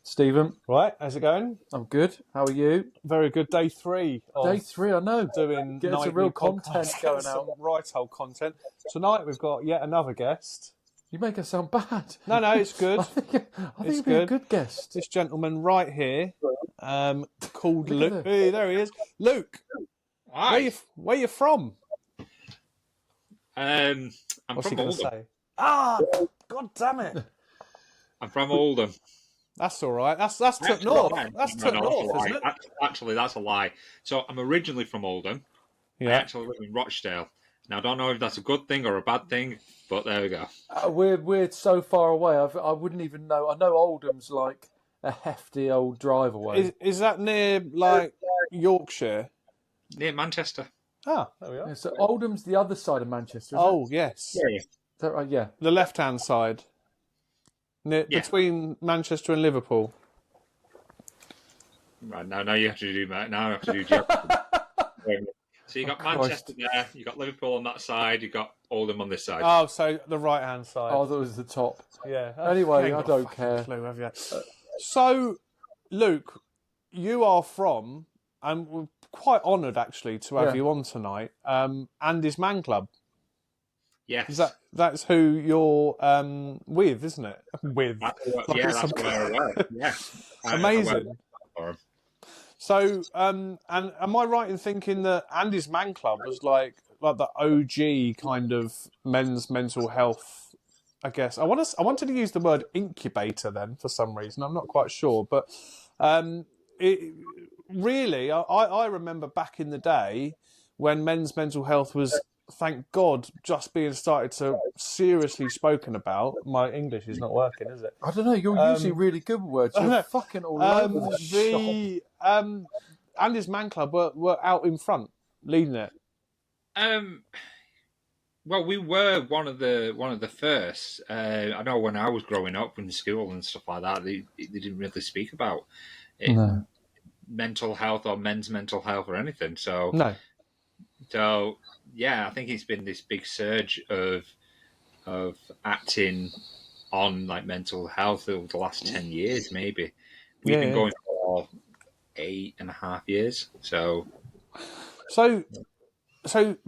Stephen, Right, how's it going? I'm good. How are you? Very good. Day 3 of Day 3, I know. doing Get some nightly real podcasts. content going Some out. right old content. Tonight we've got yet another guest. You make us sound bad. No, it's good. I think It's you'd be a good. good guest. This gentleman right here, called Look Luke. at Hey, there he is. Luke, Hi. where you from? I'm What's he from going to Oldham. say? Ah, God damn it. I'm from Oldham. That's all right. That's took north. That's took north, isn't it? Actually, that's a lie. So I'm originally from Oldham. I Yeah. actually live in Rochdale. Now, I don't know if that's a good thing or a bad thing, but there we go. We're so far away. I wouldn't even know. I know Oldham's like a hefty old drive away. Is that near, like, Yorkshire? Near Manchester. Ah, there we are. Yeah, so Oldham's the other side of Manchester, isn't Oh, yes. Yeah. Is that right? Yeah. The left-hand side. Yeah. Between Manchester and Liverpool. Right, now you have to do that. Now I have to do geography. So you got Manchester there, you got Liverpool on that side, you got Oldham on this side. Oh, so the right-hand side. Oh, that was the top. Yeah. Anyway, Ain't I got a don't fucking care. clue, have you? So, Luke, you are from, and we're quite honoured actually to have you on tonight, Andy's Man Club. Yes. That's who you're with, isn't it? With. Yeah, that's where I work. Yeah. Amazing. So, and am I right in thinking that Andy's Man Club was like the OG kind of men's mental health? I guess I wanted to use the word incubator then for some reason. I'm not quite sure, but really, I remember back in the day when men's mental health was, thank God, just being started to seriously spoken about. My English is not working, is it? I don't know. You're usually really good with words. You're fucking all over the shop. Andy's Man Club were out in front, leading it. Well, we were one of the first. I know when I was growing up in school and stuff like that, they didn't really speak about mental health or men's mental health or anything. So yeah, I think it's been this big surge of acting on like mental health over the last 10 years, maybe. We've been going for 8.5 years. So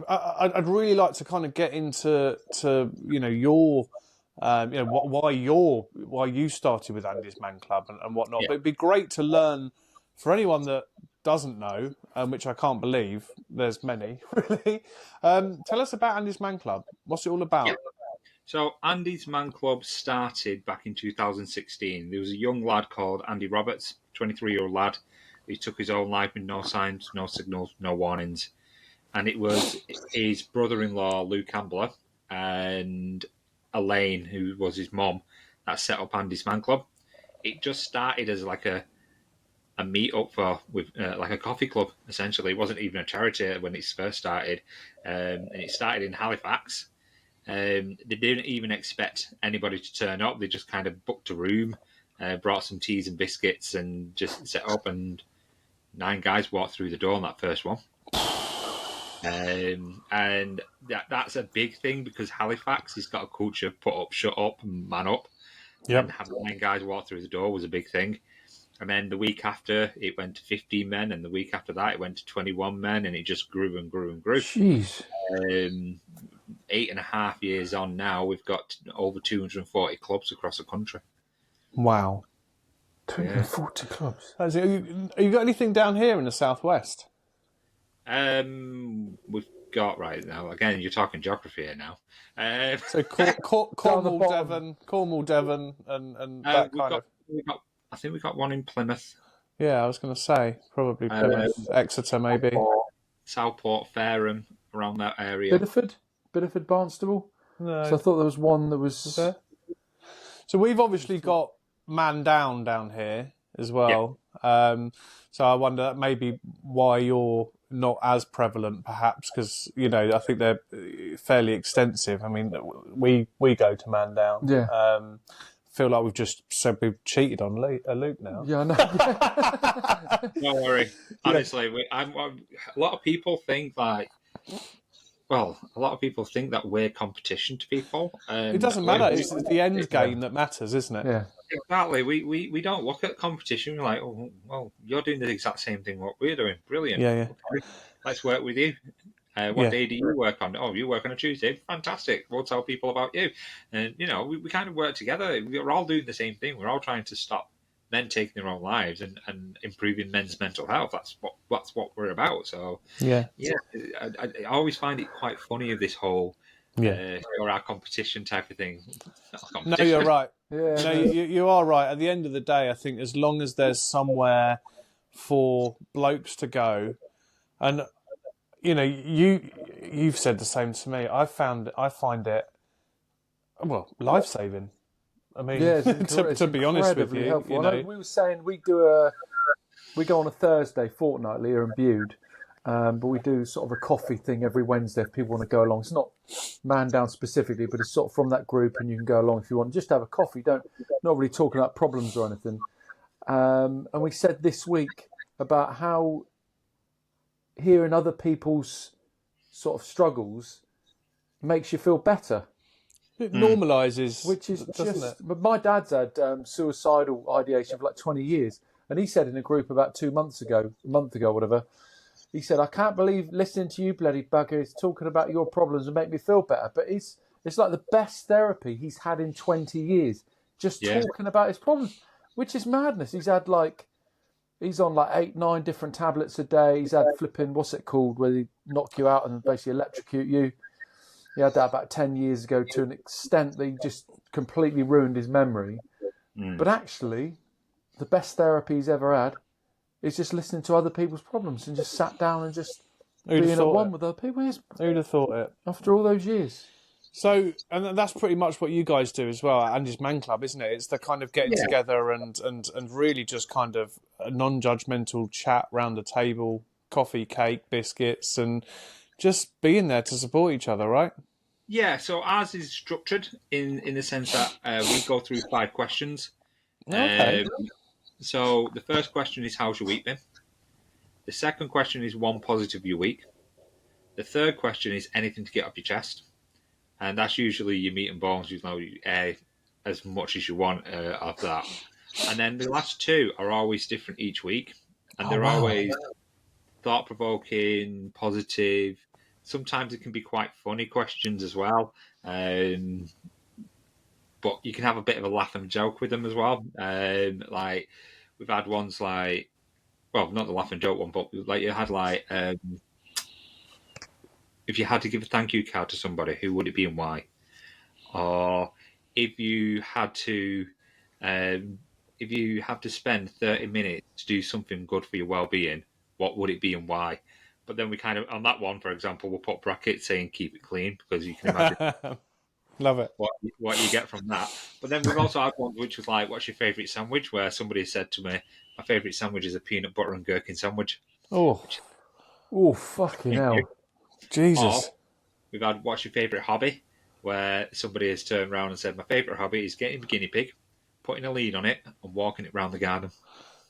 I'd really like to kind of get into your why you started with Andy's Man Club and whatnot. Yeah. But it'd be great to learn for anyone that doesn't know, which I can't believe there's many really. Tell us about Andy's Man Club. What's it all about? Yeah. So Andy's Man Club started back in 2016. There was a young lad called Andy Roberts, 23-year-old lad. He took his own life with no signs, no signals, no warnings. And it was his brother-in-law, Luke Ambler, and Elaine, who was his mom, that set up Andy's Man Club. It just started as like a meet-up with like a coffee club, essentially. It wasn't even a charity when it first started. And it started in Halifax. They didn't even expect anybody to turn up. They just kind of booked a room, brought some teas and biscuits, and just set up. And 9 guys walked through the door on that first one. And that's a big thing because Halifax has got a culture of put up, shut up, and man up. Yep. And having 9 guys walk through the door was a big thing. And then the week after, it went to 15 men, and the week after that, it went to 21 men, and it just grew and grew and grew. Jeez. 8.5 years on now, we've got over 240 clubs across the country. Wow. 240 clubs. Have you got anything down here in the southwest? We've got right now. Again, you're talking geography here now. So Cornwall, Devon, and that kind of. I think we got one in Plymouth. Yeah, I was going to say probably Plymouth, Exeter, maybe. Southport, Fareham, around that area. Bideford, Barnstable. No. So I thought there was one that was. So we've obviously got Man Down here as well. Yeah. So I wonder maybe why you're not as prevalent, perhaps, because I think they're fairly extensive. I mean, we go to Man Down. Yeah. Feel like we've just said we've cheated on Luke now. Yeah, I know. Don't worry. Honestly, a lot of people think that we're competition to people. It doesn't matter. It's the end game that matters, isn't it? Yeah. Exactly. We don't look at competition. We're like, oh, well, you're doing the exact same thing what we're doing. Brilliant. Yeah. Okay, let's work with you. What day do you work on? Oh, you work on a Tuesday. Fantastic. We'll tell people about you. And, we kind of work together. We're all doing the same thing. We're all trying to stop men taking their own lives and improving men's mental health. That's what we're about. So, Yeah. I always find it quite funny of this whole or our competition type of thing. No, you're right. Yeah, No, you are right. At the end of the day, I think as long as there's somewhere for blokes to go, and you've said the same to me. I find it life saving. I mean, to be honest with you, helpful. We were saying we go on a Thursday fortnightly here in Bude, but we do sort of a coffee thing every Wednesday if people want to go along. It's not man down specifically, but it's sort of from that group, and you can go along if you want. Just have a coffee. Not really talking about problems or anything. And we said this week about how hearing other people's sort of struggles makes you feel better. It normalises, which is doesn't it? But my dad's had suicidal ideation for like 20 years, and he said in a group about a month ago, whatever. He said, "I can't believe listening to you, bloody buggers, talking about your problems and make me feel better." But it's like the best therapy he's had in 20 years, just talking about his problems, which is madness. He's on like 8-9 different tablets a day. He's had flipping, what's it called, where they knock you out and basically electrocute you. He had that about 10 years ago to an extent that he just completely ruined his memory. But actually, the best therapy he's ever had is just listening to other people's problems and just sat down and just being at one with other people. Who'd have thought it? After all those years. So, and that's pretty much what you guys do as well at Andy's Man Club, isn't it? It's the kind of getting together and really just kind of a non-judgmental chat round the table, coffee, cake, biscuits, and just being there to support each other, right? Yeah, so ours is structured in the sense that we go through 5 questions. Okay. So the first question is, how's your week been? The second question is one positive of your week. The third question is anything to get off your chest. And that's usually your meat and bones, as much as you want of that. And then the last 2 are always different each week. And they're always thought-provoking, positive. Sometimes it can be quite funny questions as well. But you can have a bit of a laugh and joke with them as well. Like we've had ones like, well, not the laugh and joke one, but like you had like, if you had to give a thank you card to somebody, who would it be and why? Or if you had to spend 30 minutes to do something good for your well-being, what would it be and why? But then we kind of, on that one, for example, we'll put brackets saying keep it clean, because you can imagine Love it. what you get from that. But then we've also had one which was like, what's your favourite sandwich? Where somebody said to me, my favourite sandwich is a peanut butter and gherkin sandwich. Oh, fucking hell. Jesus. Or we've had, what's your favourite hobby? Where somebody has turned around and said, my favourite hobby is getting a guinea pig, putting a lead on it, and walking it round the garden.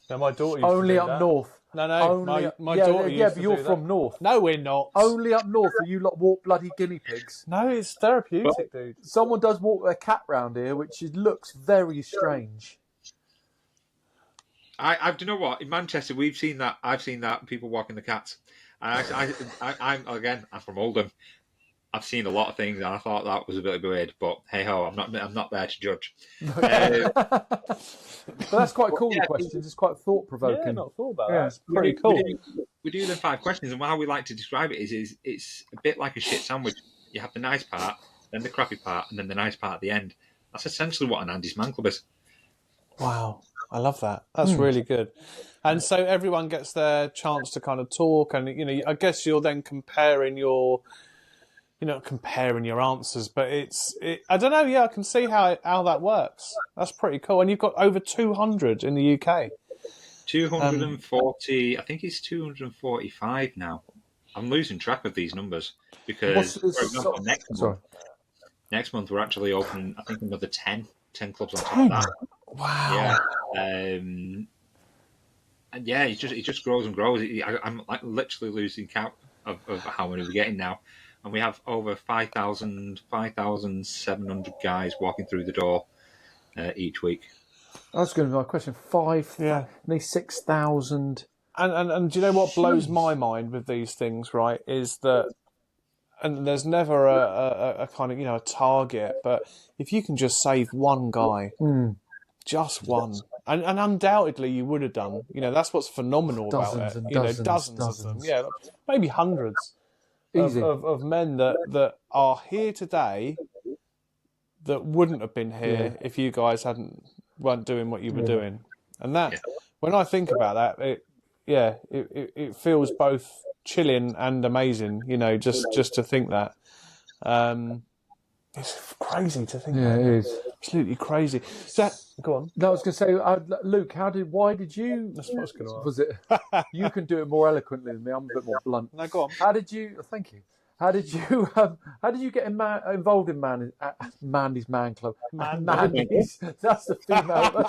Now, my daughter used Only to do up that. north. No, my daughter used to but you're do from that. north. No, we're not. Only up north that you lot walk bloody guinea pigs. No, it's therapeutic, dude. Someone does walk their cat round here, which looks very strange. I do you know what? In Manchester, we've seen that. I've seen that, people walking the cats. And I'm from Oldham. I've seen a lot of things, and I thought that was a bit weird. But hey ho, I'm not there to judge. But that's quite cool. The questions, it's quite thought provoking. Yeah, not thought about that. It's pretty cool. We do the 5 questions, and how we like to describe it is it's a bit like a shit sandwich. You have the nice part, then the crappy part, and then the nice part at the end. That's essentially what an Andy's Man Club is. Wow, I love that. That's really good. And so everyone gets their chance to kind of talk, and I guess you're then comparing your answers, but I don't know. Yeah, I can see how that works. That's pretty cool. And you've got over 200 in the UK. 240. I think it's 245 now. I'm losing track of these numbers because, for example, next month we're actually opening, I think, another 10 clubs on top of that. Wow. Yeah. And yeah, it just grows and grows. I'm like literally losing count of how many we're getting now. And we have over 5,700 guys walking through the door each week. That's going to be my question. Yeah. 6,000. And do you know what blows my mind with these things, right, is that, and there's never a kind of, a target, but if you can just save one guy, just one, and undoubtedly you would have done, that's what's phenomenal about it. And Dozens of them, yeah, maybe hundreds Easy. of men that are here today that wouldn't have been here if you guys weren't doing what you were doing. And that, when I think about that, it feels both chilling and amazing, just to think that. It's crazy to think about. Yeah, it is. Absolutely crazy. So, go on. No, I was going to say, Luke, why did you... That's what I was going to ask. Was it... You can do it more eloquently than me. I'm a bit more blunt. No, go on. How did you... Thank you. How did you get involved in Mandy's Man Club? Mandy's. That's the female.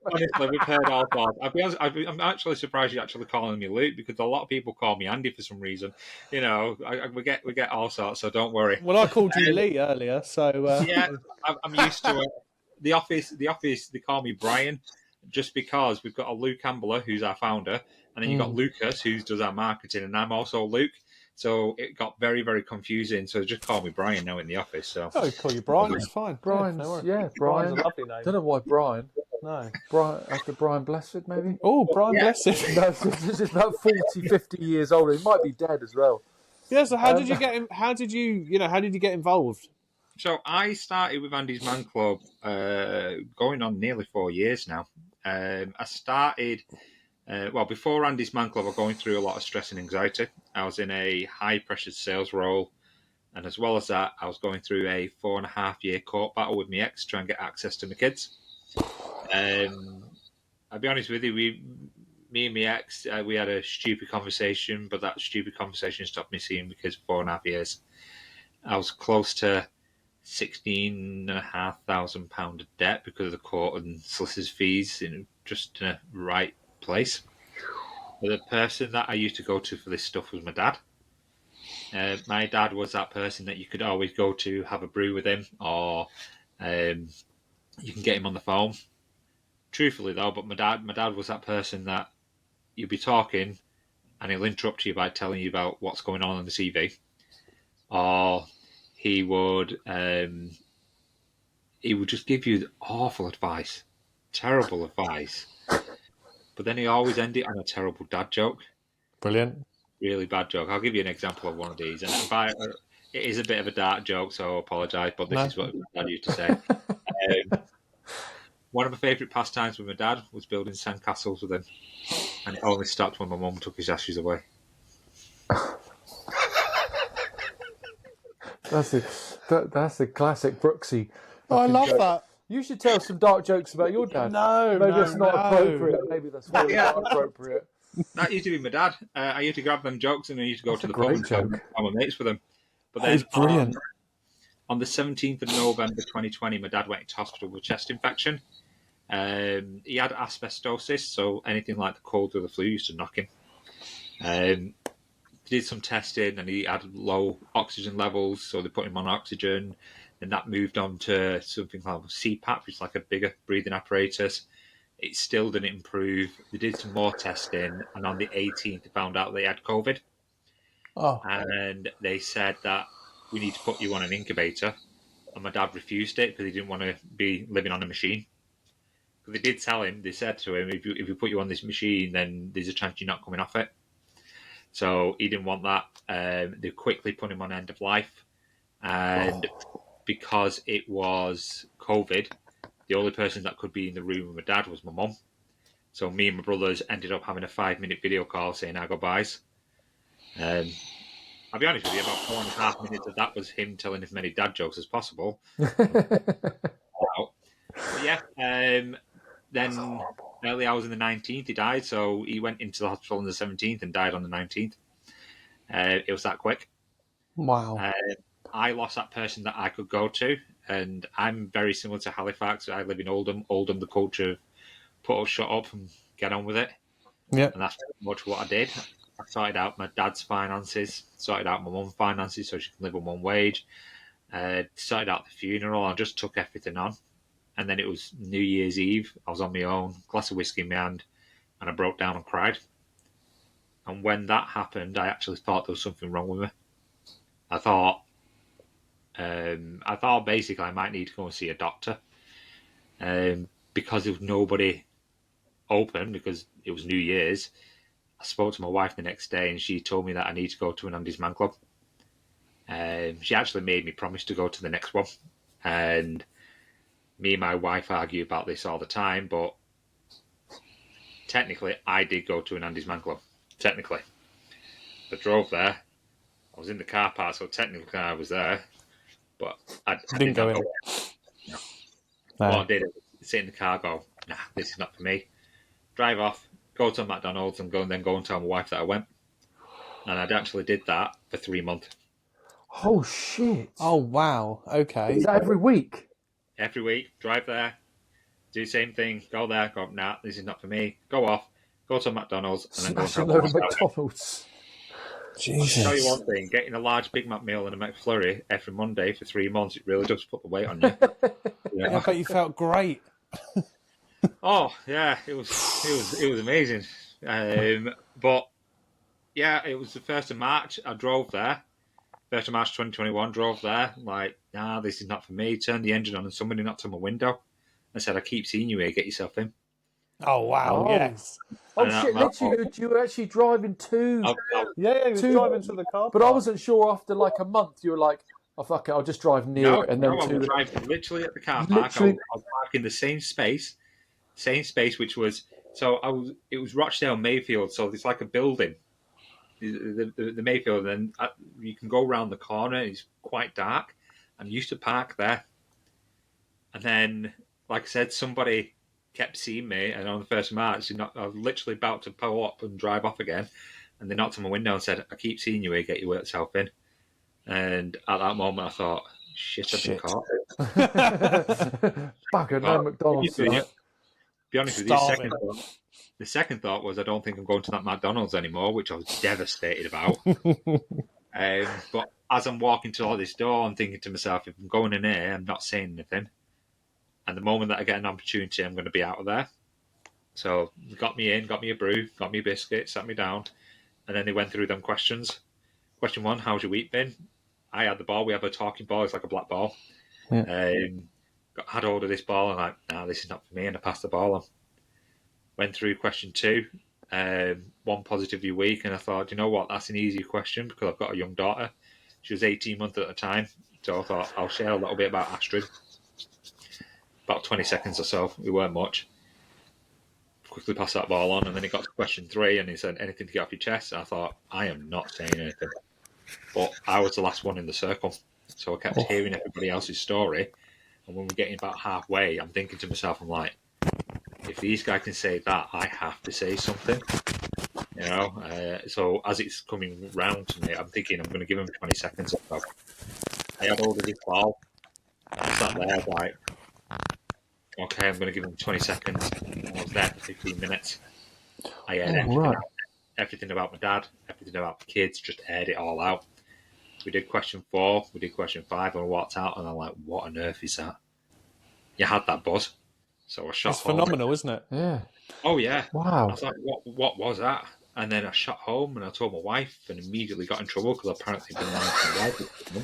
Honestly, we've heard all sorts. I'll be honest, I'm actually surprised you're actually calling me Luke, because a lot of people call me Andy for some reason. We get all sorts, so don't worry. Well, I called you Lee earlier, so yeah, I'm used to it. The office, they call me Brian, just because we've got a Luke Ambler, who's our founder, and then you've got Lucas, who does our marketing, and I'm also Luke. So it got very, very confusing. So just call me Brian now in the office. So call you Brian. It's fine. Brian, Brian's Brian. a lovely name. Don't know why Brian. No. Brian, after Brian Blessed, maybe? Oh, Brian Blessed. No, this is about 40, 50 years older. He might be dead as well. Yeah, so how did you get him? How did you get involved? So I started with Andy's Man Club going on nearly 4 years now. I started... before Andy's Man Club, I was going through a lot of stress and anxiety. I was in a high-pressure sales role, and as well as that, I was going through a 4.5-year court battle with my ex, trying to get access to my kids. I'll be honest with you, me and my ex, we had a stupid conversation, but that stupid conversation stopped me seeing my kids for 4.5 years. I was close to £16,500 of debt because of the court and solicitors' fees, just in a right place. But the person that I used to go to for this stuff was my dad. My dad was that person that you could always go to, have a brew with him, or you can get him on the phone. Truthfully though, but my dad was that person that you'd be talking and he'll interrupt you by telling you about what's going on the TV, or he would just give you awful advice, terrible advice. But then he always ended it on a terrible dad joke. Brilliant. Really bad joke. I'll give you an example of one of these. And it is a bit of a dark joke, so I apologise, but this is what my dad used to say. One of my favourite pastimes with my dad was building sandcastles with him. And it only stopped when my mum took his ashes away. That's the classic Brooksy. Oh, I love that. You should tell some dark jokes about your dad. Maybe that's not appropriate. Maybe that's really not appropriate. That used to be my dad. I used to grab them jokes and I used to go to the pub and joke. I'm my mates with them. But that is brilliant. On the 17th of November 2020, my dad went into hospital with chest infection. He had asbestosis, so anything like the cold or the flu used to knock him. Did some testing and he had low oxygen levels, so they put him on oxygen. And that moved on to something called CPAP, which is like a bigger breathing apparatus. It still didn't improve. They did some more testing, and on the 18th, they found out they had COVID. Oh. And they said that we need to put you on an incubator. And my dad refused it because he didn't want to be living on a machine. But they did tell him, they said to him, if we put you on this machine, then there's a chance you're not coming off it. So he didn't want that. They quickly put him on end of life. And because it was COVID, the only person that could be in the room with my dad was my mum. So me and my brothers ended up having a 5-minute video call saying our goodbyes. I'll be honest with you, about 4.5 minutes of that was him telling as many dad jokes as possible. Then early hours on the 19th, he died. So he went into the hospital on the 17th and died on the 19th. It was that quick. Wow. I lost that person that I could go to, and I'm very similar to Halifax. I live in Oldham. Oldham, the culture of put up, shut up, and get on with it. Yeah. And that's pretty much what I did. I sorted out my dad's finances, sorted out my mum's finances so she can live on one wage, sorted out the funeral. I just took everything on. And then it was New Year's Eve. I was on my own, glass of whiskey in my hand, and I broke down and cried. And when that happened, I actually thought there was something wrong with me. I thought basically I might need to go and see a doctor, because there was nobody open because it was New Year's. I spoke to my wife the next day, and she told me that I need to go to an Andy's Man Club. She actually made me promise to go to the next one, and me and my wife argue about this all the time, but technically I did go to an Andy's Man Club. Technically. I drove there. I was in the car park, so technically I was there, but I didn't go in. No. What I did was sit in the car, go, nah, this is not for me. Drive off, go to McDonald's, and then go and tell my wife that I went. And I'd actually did that for 3 months. Oh, shit. Oh, wow. Okay. Is that every week? Every week, drive there, do the same thing, go there, go, nah, this is not for me. Go off, go to McDonald's, and then go and Smash a tell my load wife of that I went. McDonald's. Jesus. I'll tell you one thing, getting a large Big Mac meal and a McFlurry every Monday for 3 months, it really does put the weight on you. Yeah, I bet you felt great. Oh yeah, it was amazing. But yeah, it was the 1st of March. I drove there. 1st of March 2021, drove there. Like, nah, this is not for me. Turned the engine on, and somebody knocked on my window and said, "I keep seeing you here. Get yourself in." Oh, wow. Oh. Yes. Oh, And shit, literally, you were actually driving to... Yeah, he was driving to the car But I park. wasn't sure after like a month, you were like, oh, fuck it, I'll just drive near it. And then I was to the... driving literally at the car park. I was parking the same space, which was It was Rochdale Mayfield, so it's like a building. The Mayfield, and you can go around the corner. It's quite dark. I'm used to park there, and then, like I said, somebody kept seeing me, and on the 1st of March, I was literally about to pull up and drive off again, and they knocked on my window and said, "I keep seeing you here. Get yourself in." And at that moment, I thought, "Shit, I've been caught." Bugger, no McDonald's tonight. Be honest with you, the second thought was, I don't think I'm going to that McDonald's anymore, which I was devastated about. But as I'm walking to this door, I'm thinking to myself, if I'm going in here, I'm not saying anything. And the moment that I get an opportunity, I'm going to be out of there. So they got me in, got me a brew, got me a biscuit, sat me down, and then they went through them questions. Question 1, how's your week been? I had the ball. We have a talking ball. It's like a black ball. Yeah. Had hold of this ball, and nah, this is not for me, and I passed the ball on. Went through question 2, 1 positive your week, and I thought, you know what, that's an easy question because I've got a young daughter. She was 18 months at the time, so I thought I'll share a little bit about Astrid. About 20 seconds or so, it weren't much. Quickly passed that ball on, and then he got to question 3, and he said, anything to get off your chest? And I thought, I am not saying anything. But I was the last one in the circle, so I kept hearing everybody else's story, and when we're getting about halfway, I'm thinking to myself, I'm like, if these guys can say that, I have to say something. You know, so as it's coming round to me, I'm thinking I'm going to give him 20 seconds or so. I had hold of this ball. I sat there like, okay, I'm going to give him 20 seconds. I was there for 15 minutes. I aired everything about my dad, everything about the kids, just aired it all out. We did question 4, we did question 5, and I walked out, and I'm like, what on earth is that? You had that buzz. So I shot It's home. phenomenal, isn't it? Yeah. Oh, yeah. Wow. I was like, what was that? And then I shot home, and I told my wife, and immediately got in trouble because apparently been lying to my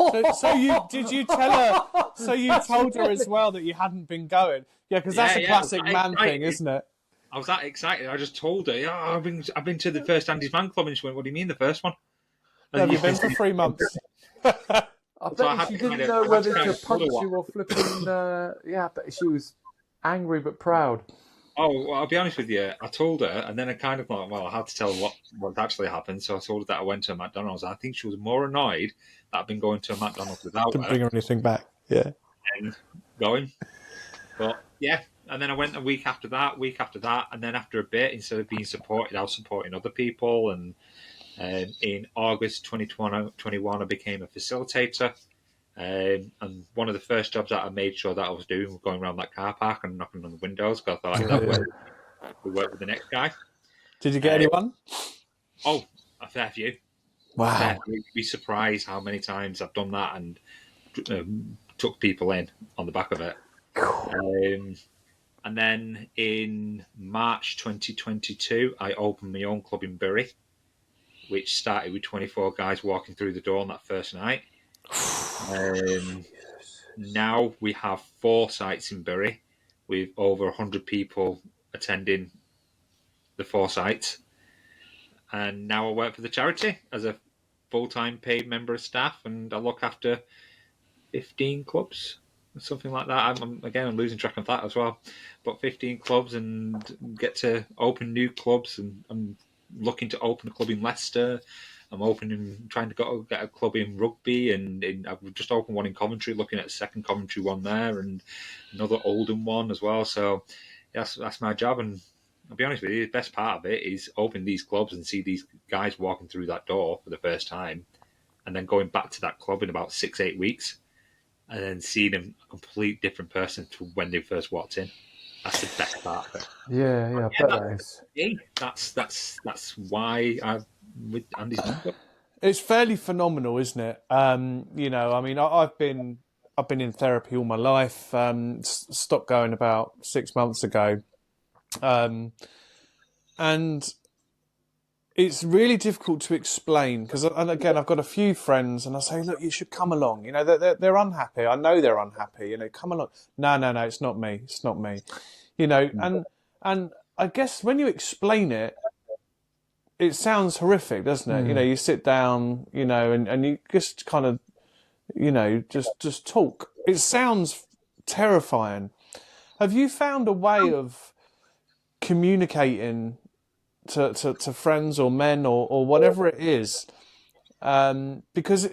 wife. So you tell her? So you told her as well that you hadn't been going? Yeah, because that's a classic man thing, isn't it? I was that excited. I just told her, yeah, I've been to the first Andy's Man Club, and she went, "What do you mean the first one?" Have you been for 3 months? I bet she didn't know whether to punch you or flipping. Yeah, I bet she was angry but proud. Oh, well, I'll be honest with you. I told her, and then I kind of thought, well, I had to tell her what actually happened. So I told her that I went to a McDonald's. I think she was more annoyed that I'd been going to a McDonald's without Didn't her. bring her anything back. Yeah. And going. But yeah, and then I went a week after that, and then after a bit, instead of being supported, I was supporting other people. And in August 2021, I became a facilitator. And one of the first jobs that I made sure that I was doing was going around that car park and knocking on the windows because I thought we work with the next guy. Did you get anyone? Oh, a fair few. Wow. You'd be surprised how many times I've done that and took people in on the back of it. And then in March 2022, I opened my own club in Bury, which started with 24 guys walking through the door on that first night. Now we have 4 sites in Bury with over 100 people attending the 4 sites. And now I work for the charity as a full-time paid member of staff, and I look after 15 clubs, something like that. I'm losing track of that as well. But 15 clubs, and get to open new clubs, and I'm looking to open a club in Leicester. I'm trying to get a club in rugby, and I've just opened one in Coventry, looking at a second Coventry one there, and another Oldham one as well. So that's my job, and I'll be honest with you, the best part of it is opening these clubs and see these guys walking through that door for the first time, and then going back to that club in about 6-8 weeks, and then seeing them a complete different person to when they first walked in. That's the best part of it. Yeah, I bet that is. That's why I'm with Andy's number. It's fairly phenomenal, isn't it? You know, I mean, I've been in therapy all my life. Stopped going about 6 months ago, and it's really difficult to explain because, and again, I've got a few friends, and I say, look, you should come along. You know, they're unhappy. I know they're unhappy. You know, come along. No, it's not me. It's not me. You know, and I guess when you explain it, it sounds horrific, doesn't it? You know, you sit down, you know, and you just kind of, you know, just talk. It sounds terrifying. Have you found a way of communicating to friends or men or whatever it is? Because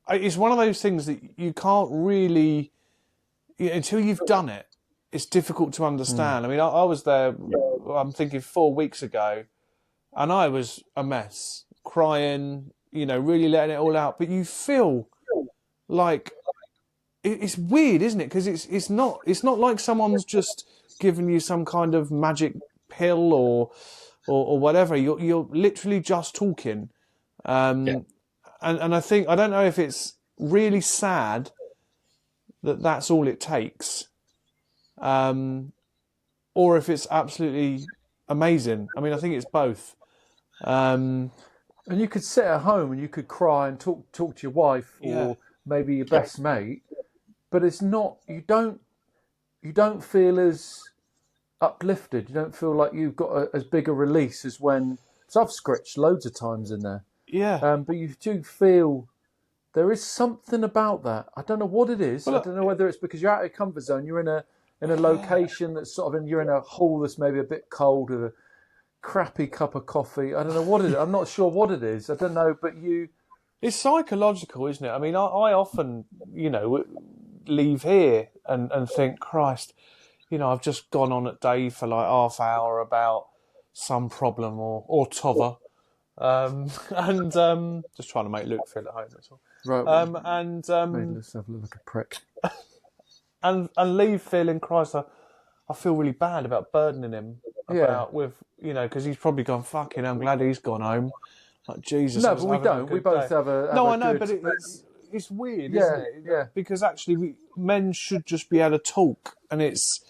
it's one of those things that you can't really, until you've done it, it's difficult to understand. I mean, I was there, I'm thinking 4 weeks ago, and I was a mess, crying, you know, really letting it all out. But you feel like it's weird, isn't it? Because it's not like someone's just given you some kind of magic pill or whatever. You're literally just talking, and I think, I don't know if it's really sad that that's all it takes, or if it's absolutely amazing. I mean, I think it's both. And you could sit at home and you could cry and talk to your wife or maybe your best mate, but it's not. You don't feel as uplifted. You don't feel like you've got as big a release as when. So I've scratched loads of times in there. Yeah. But you do feel there is something about that. I don't know what it is. I don't know whether it's because you're out of your comfort zone. You're in a location that's sort of you're in a hall that's maybe a bit cold with a crappy cup of coffee. I don't know what it is. I'm not sure what it is. I don't know, but it's psychological, isn't it? I mean, I often, you know, leave here and think, Christ, you know, I've just gone on at Dave for like half hour about some problem or t'other, and just trying to make Luke feel at home. That's all. Right. Made yourself look like a prick. and leave feeling, Christ, I feel really bad about burdening him with, you know, because he's probably gone, fucking, I'm glad he's gone home. Like, Jesus. No, but we don't. We both have a. No, I know, but it's weird, isn't it? Yeah. Because actually, men should just be able to talk, and it's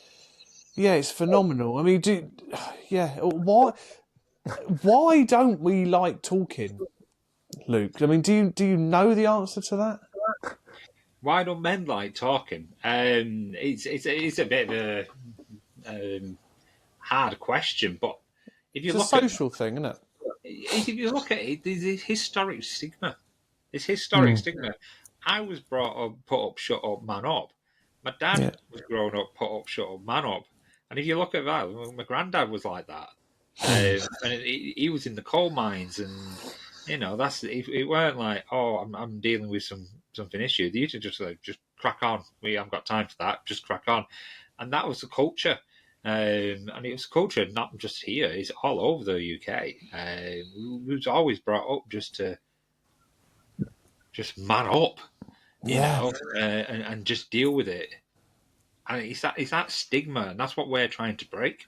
phenomenal. I mean, why don't we like talking, Luke? I mean, do you know the answer to that? Why don't men like talking? It's a bit of a hard question, but if you It's a social thing, isn't it? If you look at it, there's this historic stigma. Stigma. I was brought up, put up, shut up, man up. My dad was grown up, put up, shut up, man up. And if you look at that, my granddad was like that. And he was in the coal mines, and you know, it weren't like, oh, I'm dealing with something issue. They used to just crack on. We haven't got time for that. Just crack on, and that was the culture. And it was culture not just here; it's all over the UK. We was always brought up just man up, you know, and just deal with it. And it's that stigma, and that's what we're trying to break.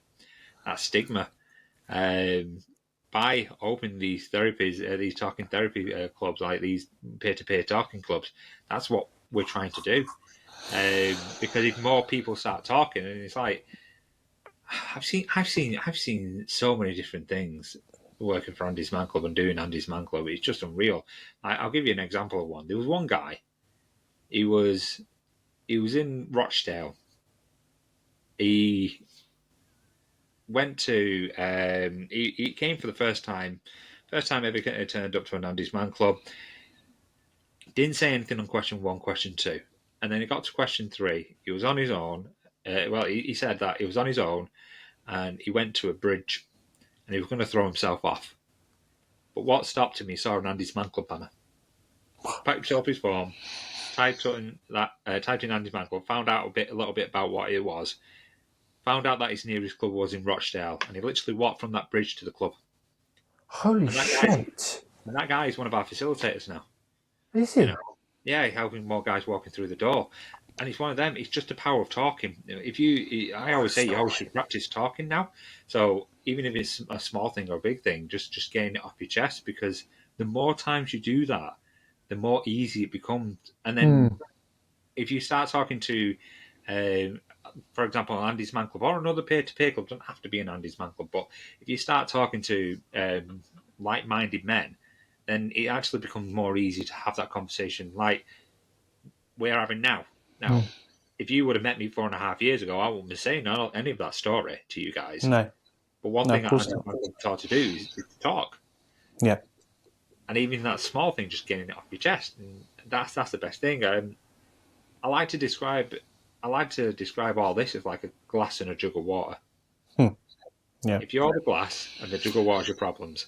That stigma. By opening these therapies, these talking therapy clubs, like these peer-to-peer talking clubs, that's what we're trying to do. Because if more people start talking, and it's like I've seen so many different things working for Andy's Man Club and doing Andy's Man Club. It's just unreal. I'll give you an example of one. There was one guy. He was in Rochdale. He went to he came for the first time ever turned up to an Andy's Man Club. Didn't say anything on question 1, question 2, and then he got to question 3. He was on his own. He said that he was on his own, and he went to a bridge, and he was going to throw himself off. But what stopped him? He saw an Andy's Man Club banner. Picked himself his phone, typed in Andy's Man Club, found out a little bit about what it was, found out that his nearest club was in Rochdale, and he literally walked from that bridge to the club. Holy shit! And that guy is one of our facilitators now. Is he? Yeah, helping more guys walking through the door. And it's one of them. It's just the power of talking. I always say you always should practice talking now. So even if it's a small thing or a big thing, just getting it off your chest, because the more times you do that, the more easy it becomes. And then if you start talking to, for example, an Andy's Man Club or another peer-to-peer club, doesn't have to be an Andy's Man Club, but if you start talking to like-minded men, then it actually becomes more easy to have that conversation like we're having now. Now, if you would have met me 4.5 years ago, I wouldn't be saying any of that story to you guys. No. But one thing I'm taught to do is to talk. Yeah. And even that small thing, just getting it off your chest, and that's the best thing. I like to describe all this as like a glass and a jug of water. Yeah. If you're the glass and the jug of water is your problems,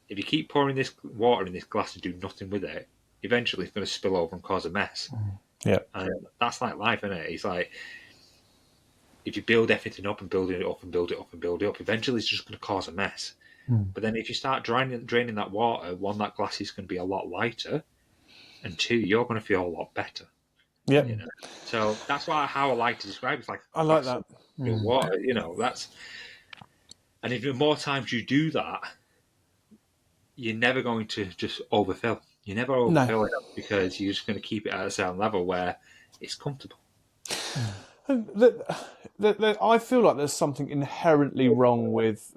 if you keep pouring this water in this glass and do nothing with it, eventually it's going to spill over and cause a mess. Yeah. And that's like life, isn't it? It's like if you build everything up and build it up and build it up and build it up, eventually it's just going to cause a mess. But then if you start draining that water, one, that glass is going to be a lot lighter, and 2, you're going to feel a lot better. Yeah. So that's how I like to describe it. It's like I like that. Water, that's. And if the more times you do that, you're never going to just overfill. You never overfill it because you're just going to keep it at a certain level where it's comfortable. I feel like there's something inherently wrong with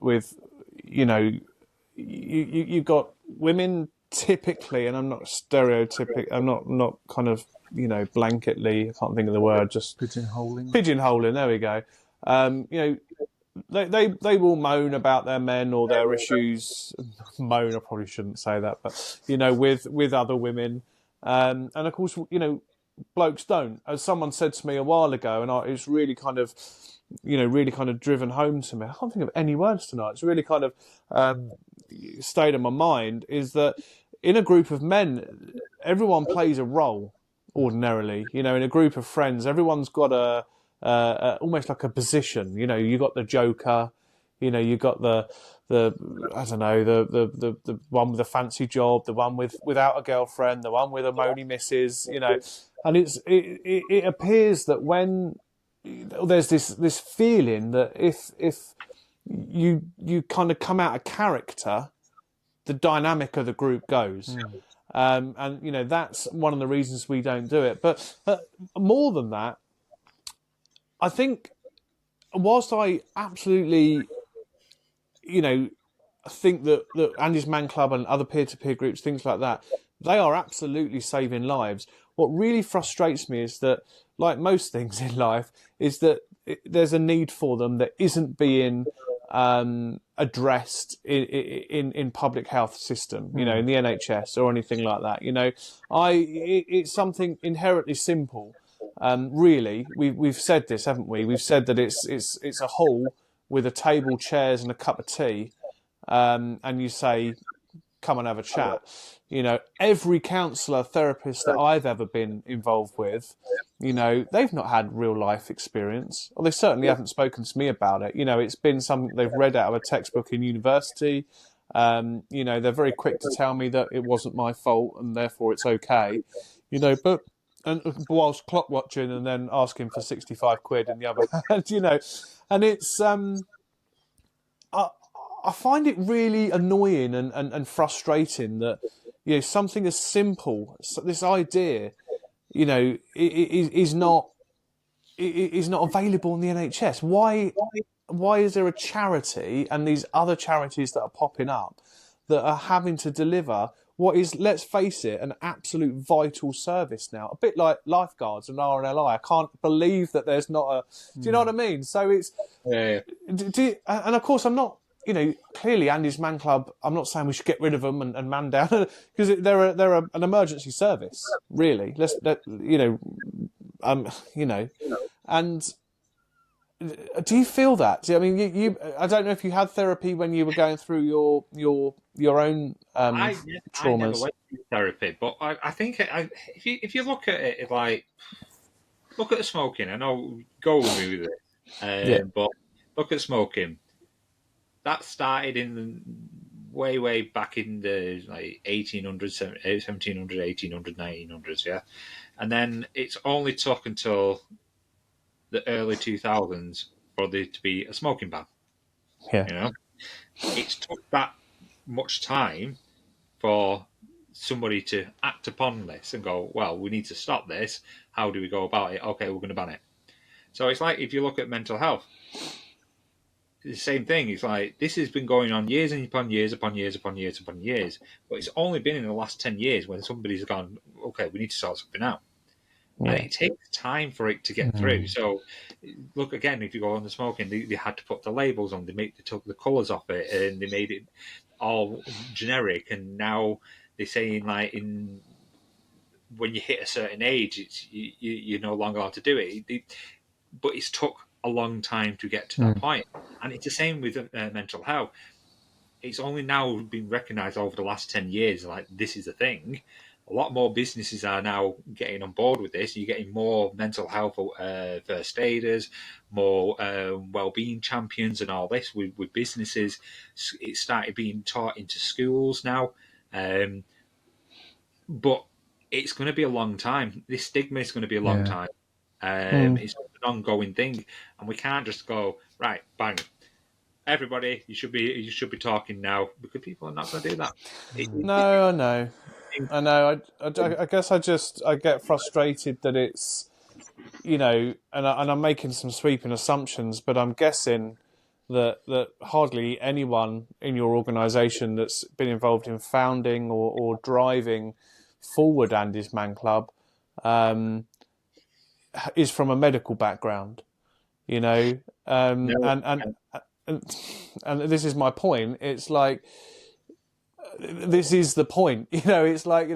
you've got women typically, and I'm not stereotypic, I'm not kind of blanketly, I can't think of the word, just pigeonholing. There we go. They will moan about their men or their issues. Moan, I probably shouldn't say that, but with other women, and of course blokes don't. As someone said to me a while ago, and it was really kind of driven home to me. I can't think of any words tonight. It's really kind of stayed in my mind. Is that in a group of men, everyone plays a role ordinarily. In a group of friends, everyone's got a almost like a position. You got the joker. You got the I don't know, the one with a fancy job, the one without a girlfriend, the one with a moany missus. And it appears that when there's this feeling that if you kind of come out of character, the dynamic of the group goes. And that's one of the reasons we don't do it. But more than that, I think whilst I absolutely think that Andy's Man Club and other peer-to-peer groups, things like that, they are absolutely saving lives. What really frustrates me is that, like most things in life, is that there's a need for them that isn't being addressed in public health system, in the NHS or anything like that. It's something inherently simple. Really, we've said this, haven't we? We've said that it's a hall with a table, chairs, and a cup of tea, and you say, "Come and have a chat." Every counsellor, therapist that I've ever been involved with, they've not had real life experience, or they certainly haven't spoken to me about it. It's been something they've read out of a textbook in university. They're very quick to tell me that it wasn't my fault and therefore it's okay. But whilst clock watching and then asking for 65 quid in the other hand, and it's I find it really annoying and frustrating that something as simple, this idea, is not is not available in the NHS. Why is there a charity and these other charities that are popping up that are having to deliver what is, let's face it, an absolute vital service now? A bit like lifeguards and RNLI. I can't believe that there's not a... Do you know what I mean? So it's... Yeah. And of course, I'm not... clearly Andy's Man Club, I'm not saying we should get rid of them and man down, because they're an emergency service, really. And do you feel that? I mean, you I don't know if you had therapy when you were going through your own I traumas. never went through therapy, but I think if you look at it, like, look at the smoking. I know, go with me with it, but look at smoking. That started in the way back in the 1800s, 1700s, 1800s, 1900s, yeah, and then it's only took until the early 2000s for there to be a smoking ban. Yeah. It's took that much time for somebody to act upon this and go, well, we need to stop this. How do we go about it? Okay, we're going to ban it. So it's like, if you look at mental health, the same thing. It's like, this has been going on years and upon years upon years upon years upon years, but it's only been in the last 10 years when somebody's gone, okay, we need to sort something out. Yeah. And it takes time for it to get through. So, look again. If you go on the smoking, they had to put the labels on. They took the colours off it, and they made it all generic. And now they're saying, like, when you hit a certain age, you're no longer allowed to do it. But it's took a long time to get to that point. And it's the same with mental health. It's only now been recognised over the last 10 years. Like, this is a thing. A lot more businesses are now getting on board with this. You're getting more mental health first aiders, more well-being champions and all this with businesses. It started being taught into schools now. But it's going to be a long time. This stigma is going to be a long time. It's an ongoing thing. And we can't just go, right, bang, everybody, you should be talking now, because people are not going to do that. No, I know. I guess I get frustrated that it's, and I'm making some sweeping assumptions, but I'm guessing that hardly anyone in your organisation that's been involved in founding or driving forward Andy's Man Club is from a medical background, no. And this is my point. It's like, this is the point, it's like,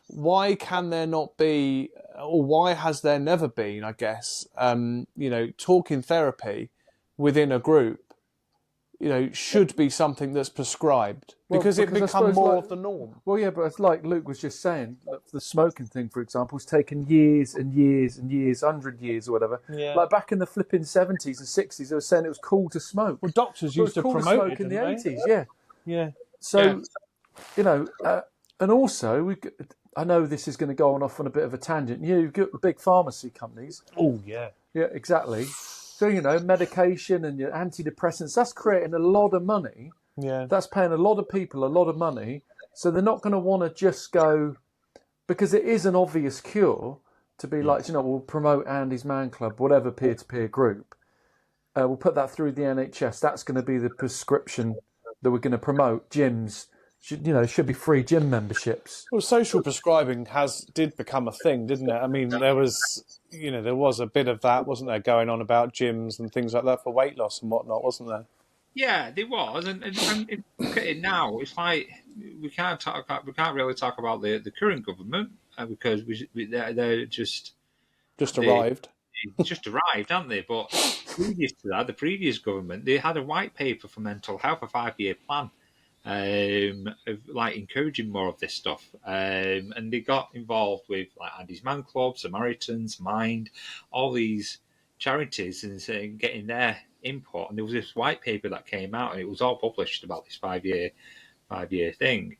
why can there not be, or why has there never been, I guess, talking therapy within a group, should be something that's prescribed, because it becomes more of the norm. Well, yeah, but it's like Luke was just saying, the smoking thing, for example, has taken years and years and years, 100 years or whatever. Yeah. Like back in the flipping 70s and 60s, they were saying it was cool to smoke. Well, doctors used to promote it in the 80s, yeah. So, and also, I know this is going to go off on a bit of a tangent. You've got the big pharmacy companies. Oh, yeah. Yeah, exactly. So, medication and your antidepressants, that's creating a lot of money. Yeah. That's paying a lot of people a lot of money. So they're not going to want to just go, because it is an obvious cure to be like, we'll promote Andy's Man Club, whatever peer-to-peer group. We'll put that through the NHS. That's going to be the prescription that we're going to promote. Gyms, should be free gym memberships. Well, social prescribing did become a thing, didn't it? I mean, there was a bit of that, wasn't there, going on about gyms and things like that for weight loss and whatnot, wasn't there? Yeah, there was, and look at it now. It's like we can't really talk about the current government because they're just arrived. Just arrived, haven't they? But previous to that, the previous government, they had a white paper for mental health, a 5-year plan, of like encouraging more of this stuff, and they got involved with like Andy's Man Club, Samaritans, Mind, all these charities, and saying getting their input. And there was this white paper that came out, and it was all published about this 5-year thing,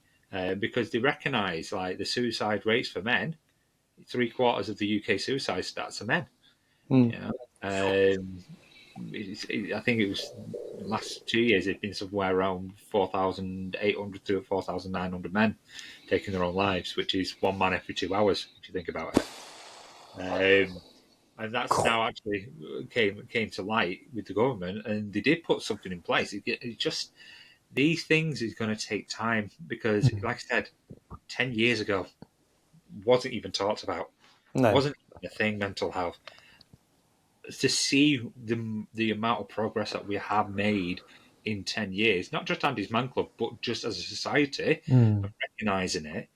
because they recognise like the suicide rates for men. 3/4 of the UK suicide stats are men. I think it was the last 2 years, it's been somewhere around 4,800 to 4,900 men taking their own lives, which is one man every 2 hours, if you think about it. And that's now actually came to light with the government, and they did put something in place. It just these things is going to take time because, like I said, 10 years ago, wasn't even talked about. No. Wasn't even a thing, mental health. To see the amount of progress that we have made in 10 years, not just Andy's Man Club, but just as a society, and recognising it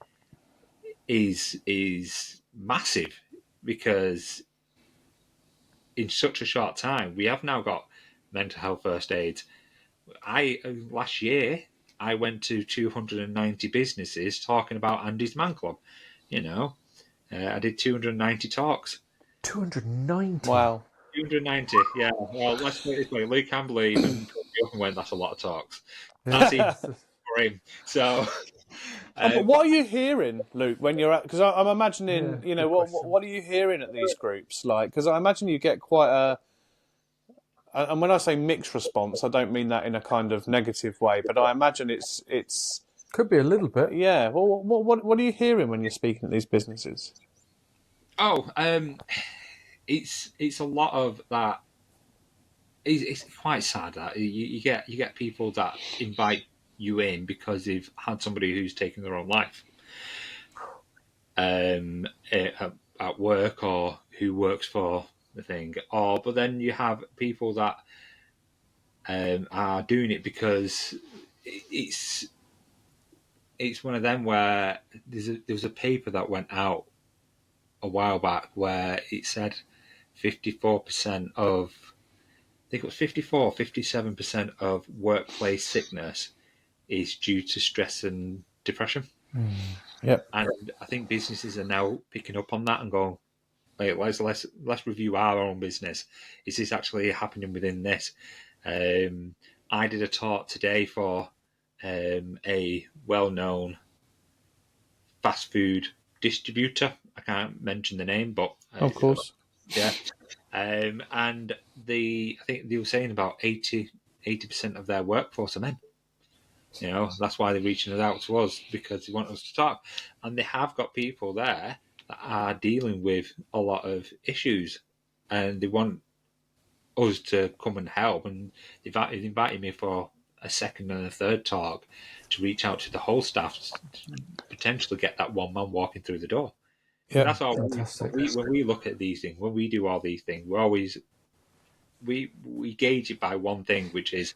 is massive, because in such a short time, we have now got mental health first aid. Last year, I went to 290 businesses talking about Andy's Man Club. I did 290 talks. 290? Wow. 290, yeah. Well, let's put it this way. Luke Campbell even went, that's a lot of talks. That's even for him. So... but what are you hearing, Luke, when you're at... Because I'm imagining, what are you hearing at these groups? Like, because I imagine you get quite a... And when I say mixed response, I don't mean that in a kind of negative way, but I imagine it's... Could be a little bit. Yeah. Well, what are you hearing when you're speaking at these businesses? Oh, it's a lot of that. It's quite sad that you get people that invite you in because they've had somebody who's taken their own life, at work, or who works for the thing, but then you have people that are doing it because it's one of them where there was a paper that went out a while back where it said 54% of, I think it was 54, 57% of workplace sickness is due to stress and depression. Yep. And I think businesses are now picking up on that and going, wait, let's review our own business. Is this actually happening within this? I did a talk today for a well-known fast food distributor. I can't mention the name, but of course, yeah. And I think they were saying about 80% of their workforce are men. That's why they're reaching out to us, because they want us to talk. And they have got people there that are dealing with a lot of issues, and they want us to come and help. And they've invited me for a second and a third talk to reach out to the whole staff to potentially get that one man walking through the door. Yeah, that's all. When we look at these things, when we do all these things, we gauge it by one thing, which is,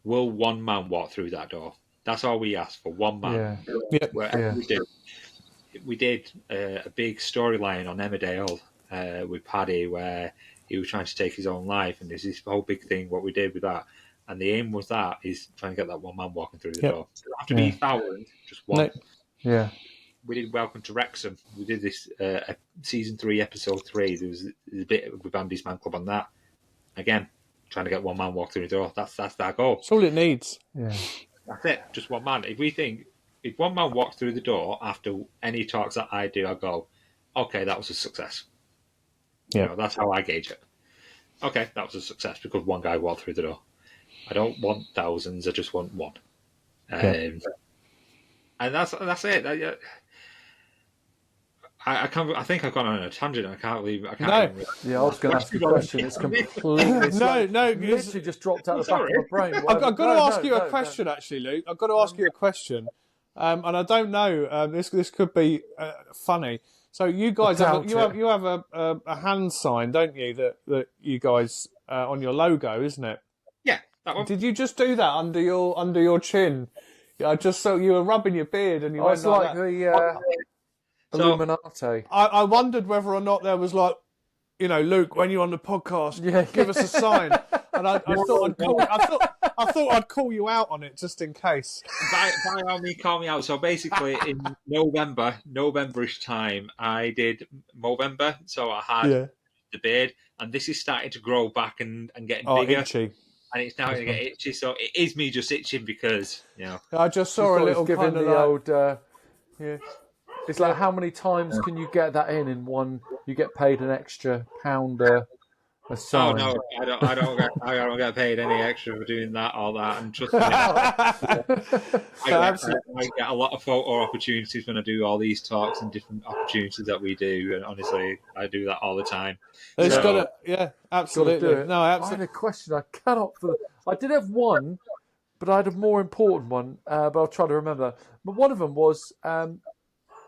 will one man walk through that door? That's all we ask for, one man. Yeah. We did a big storyline on Emmerdale with Paddy, where he was trying to take his own life, and there's this whole big thing what we did with that. And the aim was that is trying to get that one man walking through the door. It doesn't have to be 1,000, just one. No. Yeah. We did Welcome to Wrexham. We did this season 3, episode 3. There was a bit with Andy's Man Club on that. Again, trying to get one man walk through the door. That's our goal. That's all it needs. Yeah. That's it. Just one man. If one man walks through the door after any talks that I do, I go, okay, that was a success. Yeah. That's how I gauge it. Okay, that was a success because one guy walked through the door. I don't want thousands. I just want one. And that's it. I think I've gone on a tangent. I can't believe I can't. No. Yeah, I was going to ask you a question. It's completely literally just dropped out of the back of my brain. I've got to ask you a question, actually, Luke. I've got to ask you a question, and I don't know. This could be funny. So you guys have a hand sign, don't you? That you guys on your logo, isn't it? Yeah, that one. Did you just do that under your chin? I just saw you were rubbing your beard, and you went it's like that. the Illuminati. I wondered whether or not there was like, Luke, when you're on the podcast, give us a sign. And I thought I'd call you out on it just in case. By all means, call me out. So basically, in November-ish time, I did Movember. So I had the beard, and this is starting to grow back and getting bigger. Itchy. And it's now going to get itchy. So it is me just itching because, I just saw a little giving kind of the old. It's like, how many times can you get that in one? You get paid an extra £1 a Oh sign. no, I don't get paid any extra for doing that, all that, and trust me, I get a lot of photo opportunities when I do all these talks and different opportunities that we do, and honestly, I do that all the time. It's So, got to, yeah, Got to absolutely. do it. No, I absolutely. had a question. I cannot. I did have one, but I had a more important one. But I'll try to remember. But one of them was the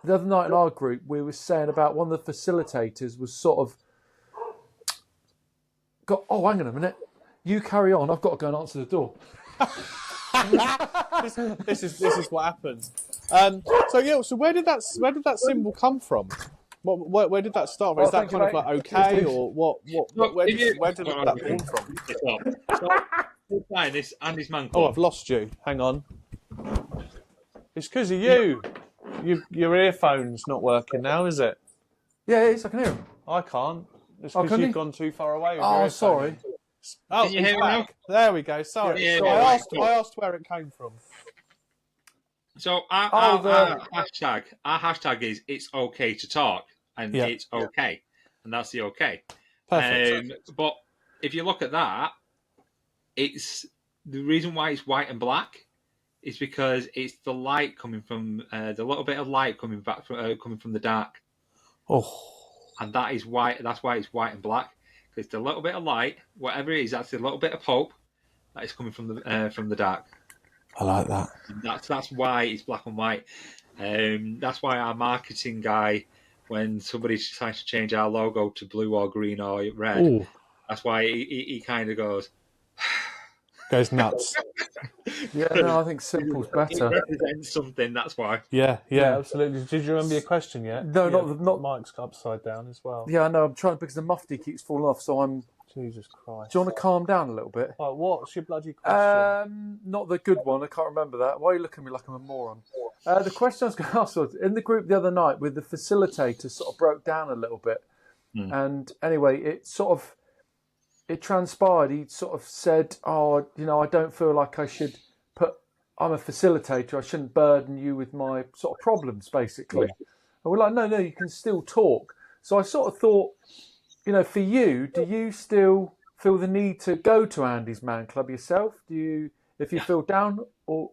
other night in our group. We were saying about one of the facilitators was sort of got. Oh, hang on a minute. You carry on. I've got to go and answer the door. This is what happens. So where did that symbol come from? Where did that start from? Is that kind of like okay, or what? Where did that come from? this Andy's Man Oh, Club. I've lost you. Hang on. It's because of you. Your earphone's not working now, is it? Yeah, it is. I can hear him. I can't. It's Oh, because can you've you? gone too far away. With your Oh, earphones. sorry. Oh, Can you he's hear me now? back. There we go. Sorry. Yeah, So yeah, I right. asked where it came from. So our hashtag is it's okay to talk, and Yeah. it's okay, and that's the okay. Perfect. But if you look at that, it's the reason why it's white and black is because it's the light coming from the little bit of light coming back from coming from the dark, Oh, and that is white. That's why it's white and black, because the little bit of light, whatever it is, that's a little bit of hope that is coming from the dark. I like that. That's why it's black and white. That's why our marketing guy, when somebody tries to change our logo to blue or green or red, Ooh, that's why he kind of goes nuts. Yeah, no, I think simple's It better. represents something. That's why. Yeah, absolutely. Did you remember your question yet? No, Yeah, not. Mike's upside down as well. Yeah, I know. I'm trying because the mufti keeps falling off. So I'm. Jesus Christ. Do you want to calm down a little bit? Right, what's your bloody question? Not the good one. I can't remember that. Why are you looking at me like I'm a moron? The question I was going to ask was in the group the other night with the facilitator sort of broke down a little bit, and anyway, it transpired. He sort of said, "Oh, I don't feel like I should I'm a facilitator. I shouldn't burden you with my sort of problems, basically." And we're like, no, you can still talk. So I sort of thought, for you, do you still feel the need to go to Andy's Man Club yourself? Do you, if you feel down, or?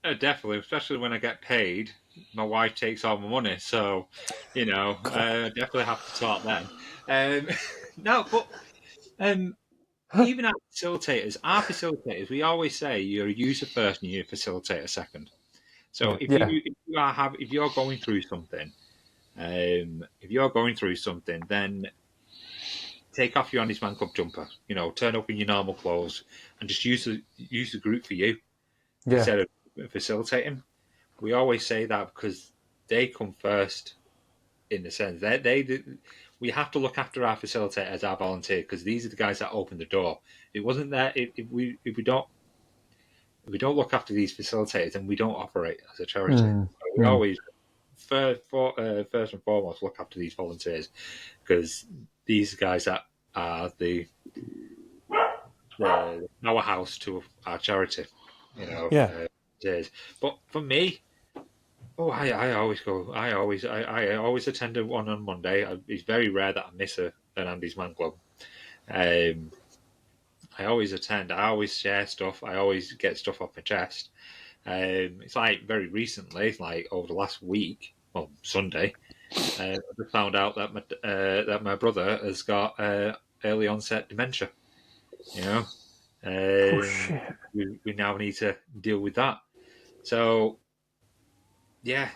Definitely, especially when I get paid. My wife takes all my money, so I definitely have to talk then. No, but even our facilitators, we always say you're a user first and you're a facilitator second. So if you're going through something, then take off your Andy's Man Club jumper. Turn up in your normal clothes and just use the group for you instead of facilitating. We always say that because they come first in the sense we have to look after our facilitator as our volunteer because these are the guys that open the door. It wasn't there if we don't look after these facilitators, then we don't operate as a charity. So we always first and foremost look after these volunteers because these guys that are the powerhouse to our charity. But for me, I always go. I always attend a one on Monday. It's very rare that I miss an Andy's Man Club. I always attend. I always share stuff. I always get stuff off my chest. It's like very recently, like over the last week, well, Sunday, I just found out that my brother has got early onset dementia. Shit. We now need to deal with that. So I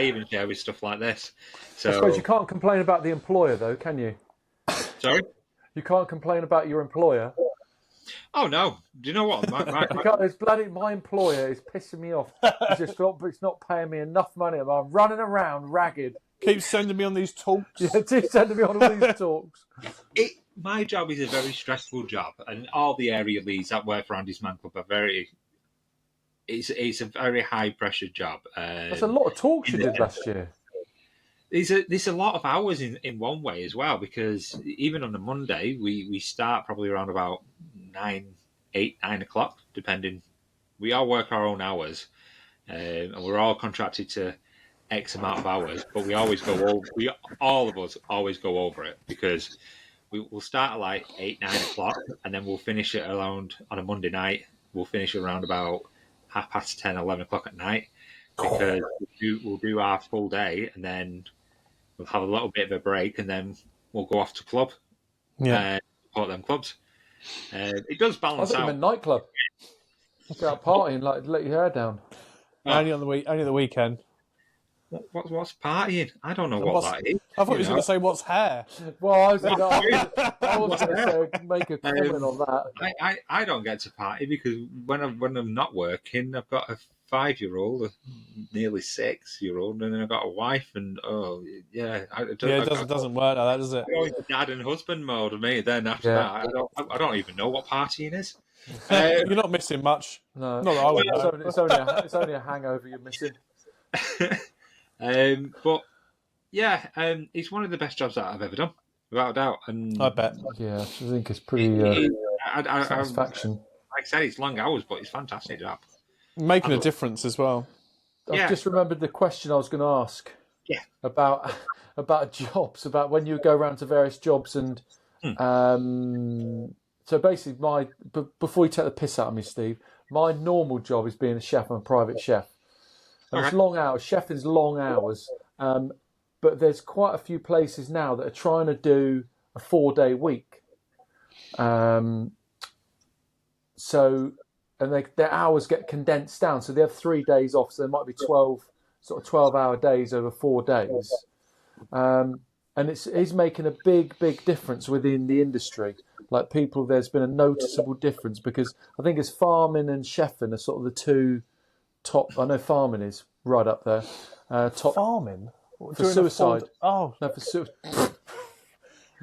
even share with stuff like this. So I suppose you can't complain about the employer, though, can you? Sorry? You can't complain about your employer. Oh no! Do you know what? My employer is pissing me off. It's not paying me enough money. I'm running around ragged. Keep sending me on these talks. Yeah, keep sending me on all these talks. My job is a very stressful job, and all the area leads that work for Andy's Man Club are very. It's a very high pressure job. That's a lot of talks you did last year. There's a lot of hours in one way as well, because even on a Monday we start probably around about 9 o'clock, depending. We all work our own hours, and we're all contracted to X amount of hours, but we always go over. All of us always go over it because we'll start at like 8, 9 o'clock, and then we'll finish it around on a Monday night. We'll finish around about 10:30, 11 o'clock at night because we'll do our full day, and then we'll have a little bit of a break, and then we'll go off to club. Support them clubs. It does I balance thought you out. meant nightclub. Go out partying, like let your hair down. Only on the weekend. What's partying? I don't know what that is. I thought you was going to say what's hair. Well, I was going to make a comment on that. I don't get to party because when I'm not working, I've got a 5-year-old, a nearly 6-year-old, and then I've got a wife, and it doesn't work like that, does it? I go into dad and husband mode of me. Then after that, I don't even know what partying is. You're not missing much. No, not that I would know. It's only a hangover you're missing. But yeah, it's one of the best jobs that I've ever done, without a doubt. And I bet. Yeah, I think it's pretty satisfaction. Like I said, it's long hours, but it's a fantastic job. Making a difference as well. I've just remembered the question I was going to ask. Yeah. About jobs, about when you go around to various jobs, and so basically, before you take the piss out of me, Steve, my normal job is being a chef. I'm a private chef. And it's long hours. Chefing's long hours. But there's quite a few places now that are trying to do a 4-day week. Their hours get condensed down. So they have 3 days off. So there might be 12-hour days over 4 days. And it's making a big, big difference within the industry. Like there's been a noticeable difference because I think as farming and chefing are sort of the two top. I know farming is right up there. Top farming for suicide. No, for suicide.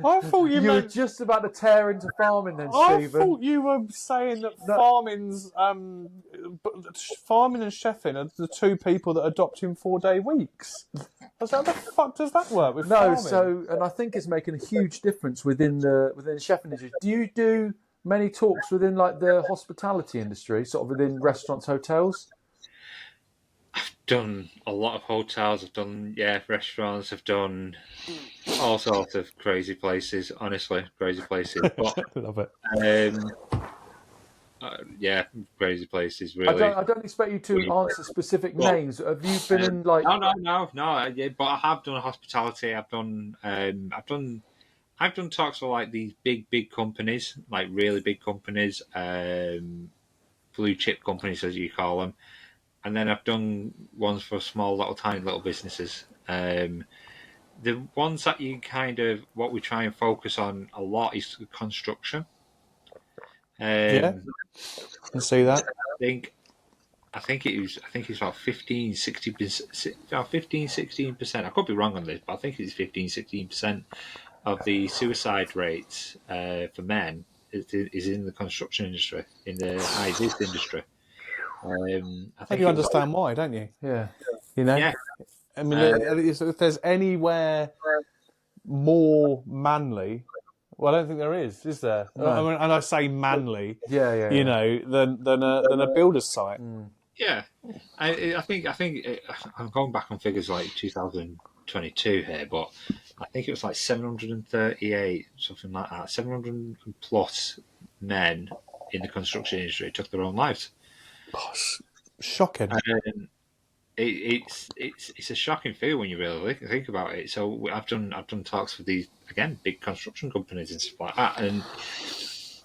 I thought you were just about to tear into farming then, Stephen. I thought you were saying that farming and chefing are the two people that adopt in 4-day weeks. How the fuck does that work with farming? And I think it's making a huge difference within the chefing industry. Do you do many talks within like the hospitality industry, sort of within restaurants, hotels? I've done a lot of hotels. I've done restaurants. I've done all sorts of crazy places. Honestly, crazy places. But, love it. Crazy places. Really. I don't expect you to answer specific names. Have you been in like? No. Yeah, but I have done hospitality. I've done talks for like these big companies, like really big companies, blue chip companies as you call them. And then I've done ones for small, tiny little businesses. The ones that what we try and focus on a lot is construction. I can see that. I think it's about 15-16%. About 15-16%. I could be wrong on this, but I think it's 15-16% of the suicide rates for men is in the construction industry, in the high-vis industry. I think you understand why, don't you? Yeah. You know? Yeah. I mean, if there's anywhere more manly, well, I don't think there is there? No. I mean, and I say manly, you know, than a builder's site. Yeah. I think I'm going back on figures like 2022 here, but I think it was like 738, something like that, 700 plus men in the construction industry took their own lives. Gosh, shocking. It's a shocking figure when you really think about it. So I've done talks with these again big construction companies and stuff like that, and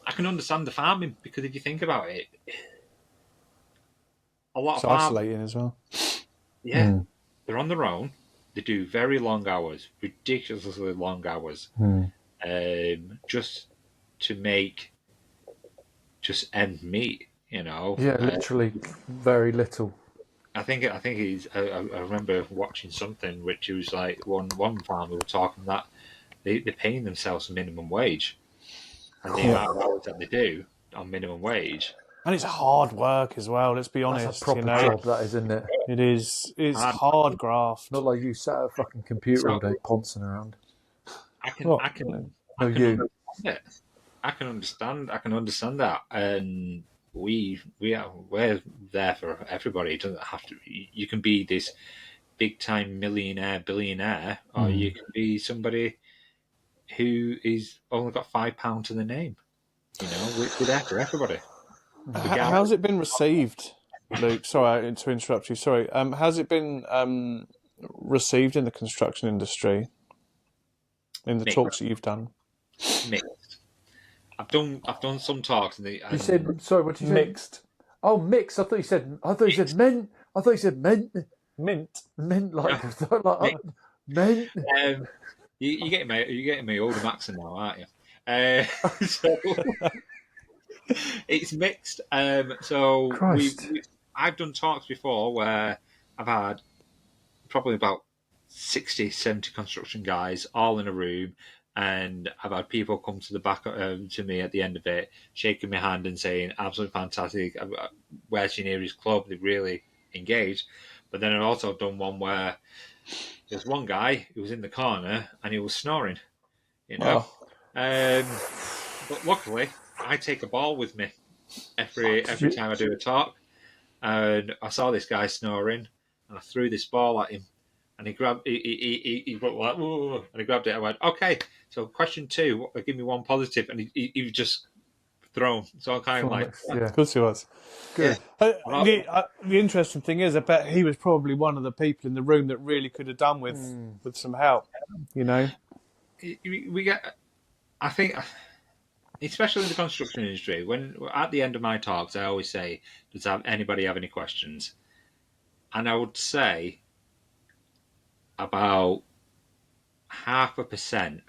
I can understand the farming because if you think about it, a lot it's of isolating as well. Yeah, they're on their own. They do very long hours, ridiculously long hours, just to make end meet. You know, literally very little. I think he's. I remember watching something which was like one farmer were talking that they're paying themselves a minimum wage, and the amount of hours that they do on minimum wage. And it's hard work as well. Let's be honest. That's a proper job, that is, isn't it? It is. It's hard graft. Not like you sat at a fucking computer all day, poncing around. I can understand that, and we're there for everybody. It doesn't have to. You can be this big time millionaire, billionaire, or you can be somebody who is only got £5 to the name. We're there for everybody. How's it been received, Luke? Sorry to interrupt you. Sorry. How's it been received in the construction industry? In the talks that you've done, mixed. I've done some talks, and you said sorry. What did you say? Mixed. Oh, mixed. I thought you said mint. I thought you said mint. Mint like mint. You're getting my old accent now, aren't you? So it's mixed. So I've done talks before where I've had probably about 60, 70 construction guys all in a room, and I've had people come to the back to me at the end of it, shaking my hand and saying, absolutely fantastic, where's your nearest club? They've really engaged. But then I've also done one where there's one guy who was in the corner and he was snoring, But luckily, I take a ball with me every time I do a talk, and I saw this guy snoring, and I threw this ball at him, and he grabbed he went like, and he grabbed it. I went, okay, so question 2, give me one positive, and he was just thrown. So I kind of like, of course he was. Good. The interesting thing is, I bet he was probably one of the people in the room that really could have done with some help. We get, I think, especially in the construction industry, when at the end of my talks, I always say, does anybody have any questions? And I would say about 0.5%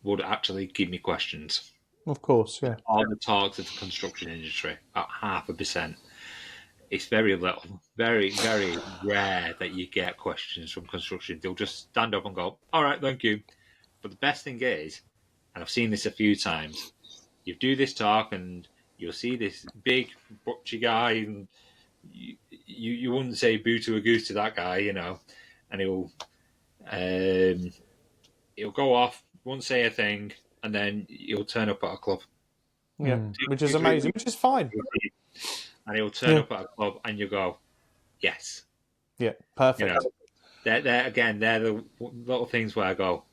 would actually give me questions. Of course, yeah. All the talks of the construction industry, about 0.5%. It's very little, very, very rare that you get questions from construction. They'll just stand up and go, all right, thank you. But the best thing is, and I've seen this a few times, you do this talk and you'll see this big butchy guy, and you wouldn't say boo to a goose to that guy, and he'll go off, won't say a thing, and then he'll turn up at a club. Yeah, which is amazing, which is fine. And he'll turn up at a club, and you go, yes. Yeah, perfect. They're the little things where I go,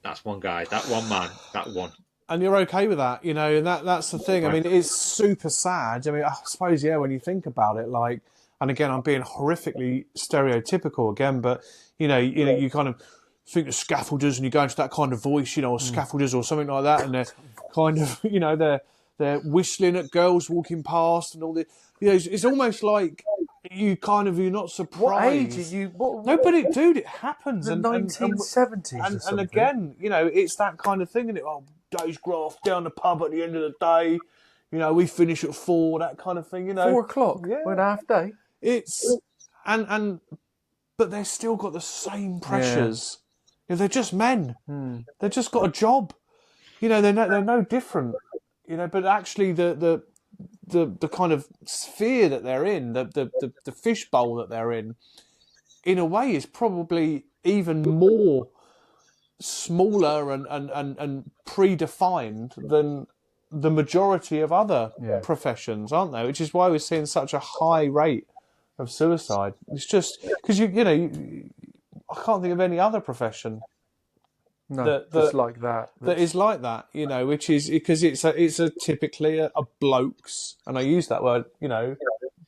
that's one guy, that one man, that one. And you're okay with that, and that's the thing. I mean, it's super sad. I mean, I suppose, when you think about it, like, and again, I'm being horrifically stereotypical again, but, you kind of think of scaffolders and you go into that kind of voice, or scaffolders or something like that, and they're kind of, they're whistling at girls walking past and all this. It's almost like you're not surprised. What age are you? No, but dude, it happens. The 1970s. And again, it's that kind of thing, and day's graft down the pub at the end of the day. We finish at 4, that kind of thing. 4 o'clock. Yeah. One half day. It's but they've still got the same pressures. Yeah. They're just men. They've just got a job. They're no different. But actually the kind of sphere that they're in, the fishbowl that they're in a way, is probably even more smaller and predefined than the majority of other professions, aren't they? Which is why we're seeing such a high rate of suicide. It's just because I can't think of any other profession just like that. That is like that, which is because it's a typically a blokes, and I use that word,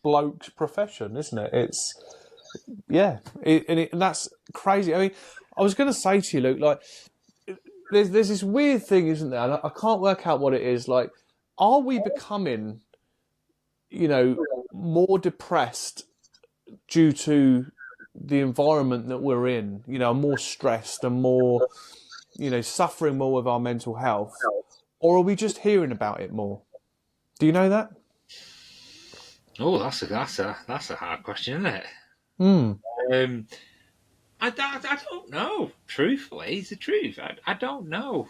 blokes profession, isn't it? It's and that's crazy. I mean, I was going to say to you, Luke, like, there's this weird thing, isn't there? And I can't work out what it is. Like, are we becoming, more depressed due to the environment that we're in? More stressed and more, suffering more with our mental health, or are we just hearing about it more? Do you know that? Oh, that's a hard question, isn't it? I don't know. Truthfully, it's the truth. I don't know.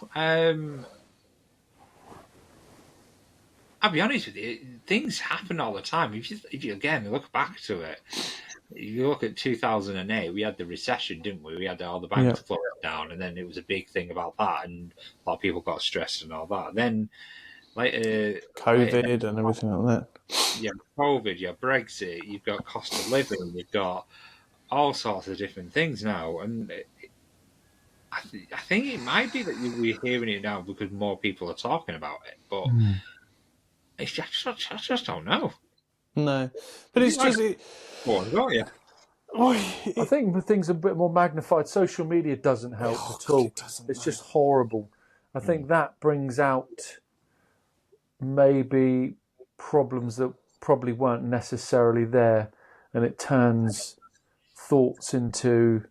I'll be honest with you. Things happen all the time. If you again look back to it, you look at 2008. We had the recession, didn't we? We had all the banks closed down, and then it was a big thing about that, and a lot of people got stressed and all that. Then later, COVID and everything like that. Yeah, COVID. Yeah, Brexit. You've got cost of living. You've got all sorts of different things now, and I think it might be that we're hearing it now because more people are talking about it, but I just don't know. No, but it's Like just one, don't you? I think things are a bit more magnified. Social media doesn't help at all. It doesn't, It's just horrible. I think that brings out maybe problems that probably weren't necessarily there, and it turns thoughts into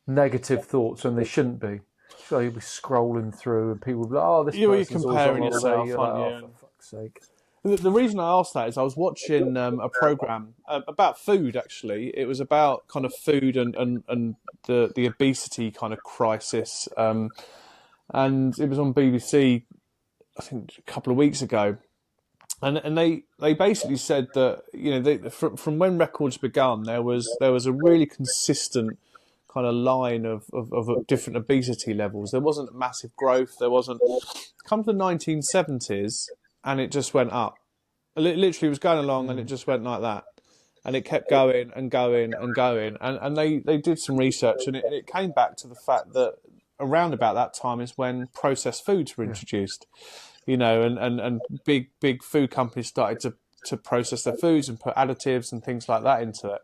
negative thoughts when they shouldn't be. So you'll be scrolling through, and people will be like, "Oh, this you're person's always on comparing holiday." yourself, You're aren't like, you? "Oh, for fuck's sake!" The reason I asked that is I was watching a program about food. Actually, it was about kind of food and the obesity kind of crisis, and it was on BBC, I think, a couple of weeks ago. And they basically said that, you know, from when records begun, there was a really consistent kind of line of different obesity levels. There wasn't massive growth. There wasn't. Come to the 1970s, and it just went up. It literally was going along, and it just went like that, and it kept going and going and going. And they did some research, and it came back to the fact that around about that time is when processed foods were introduced. You know, and big food companies started to process their foods and put additives and things like that into it.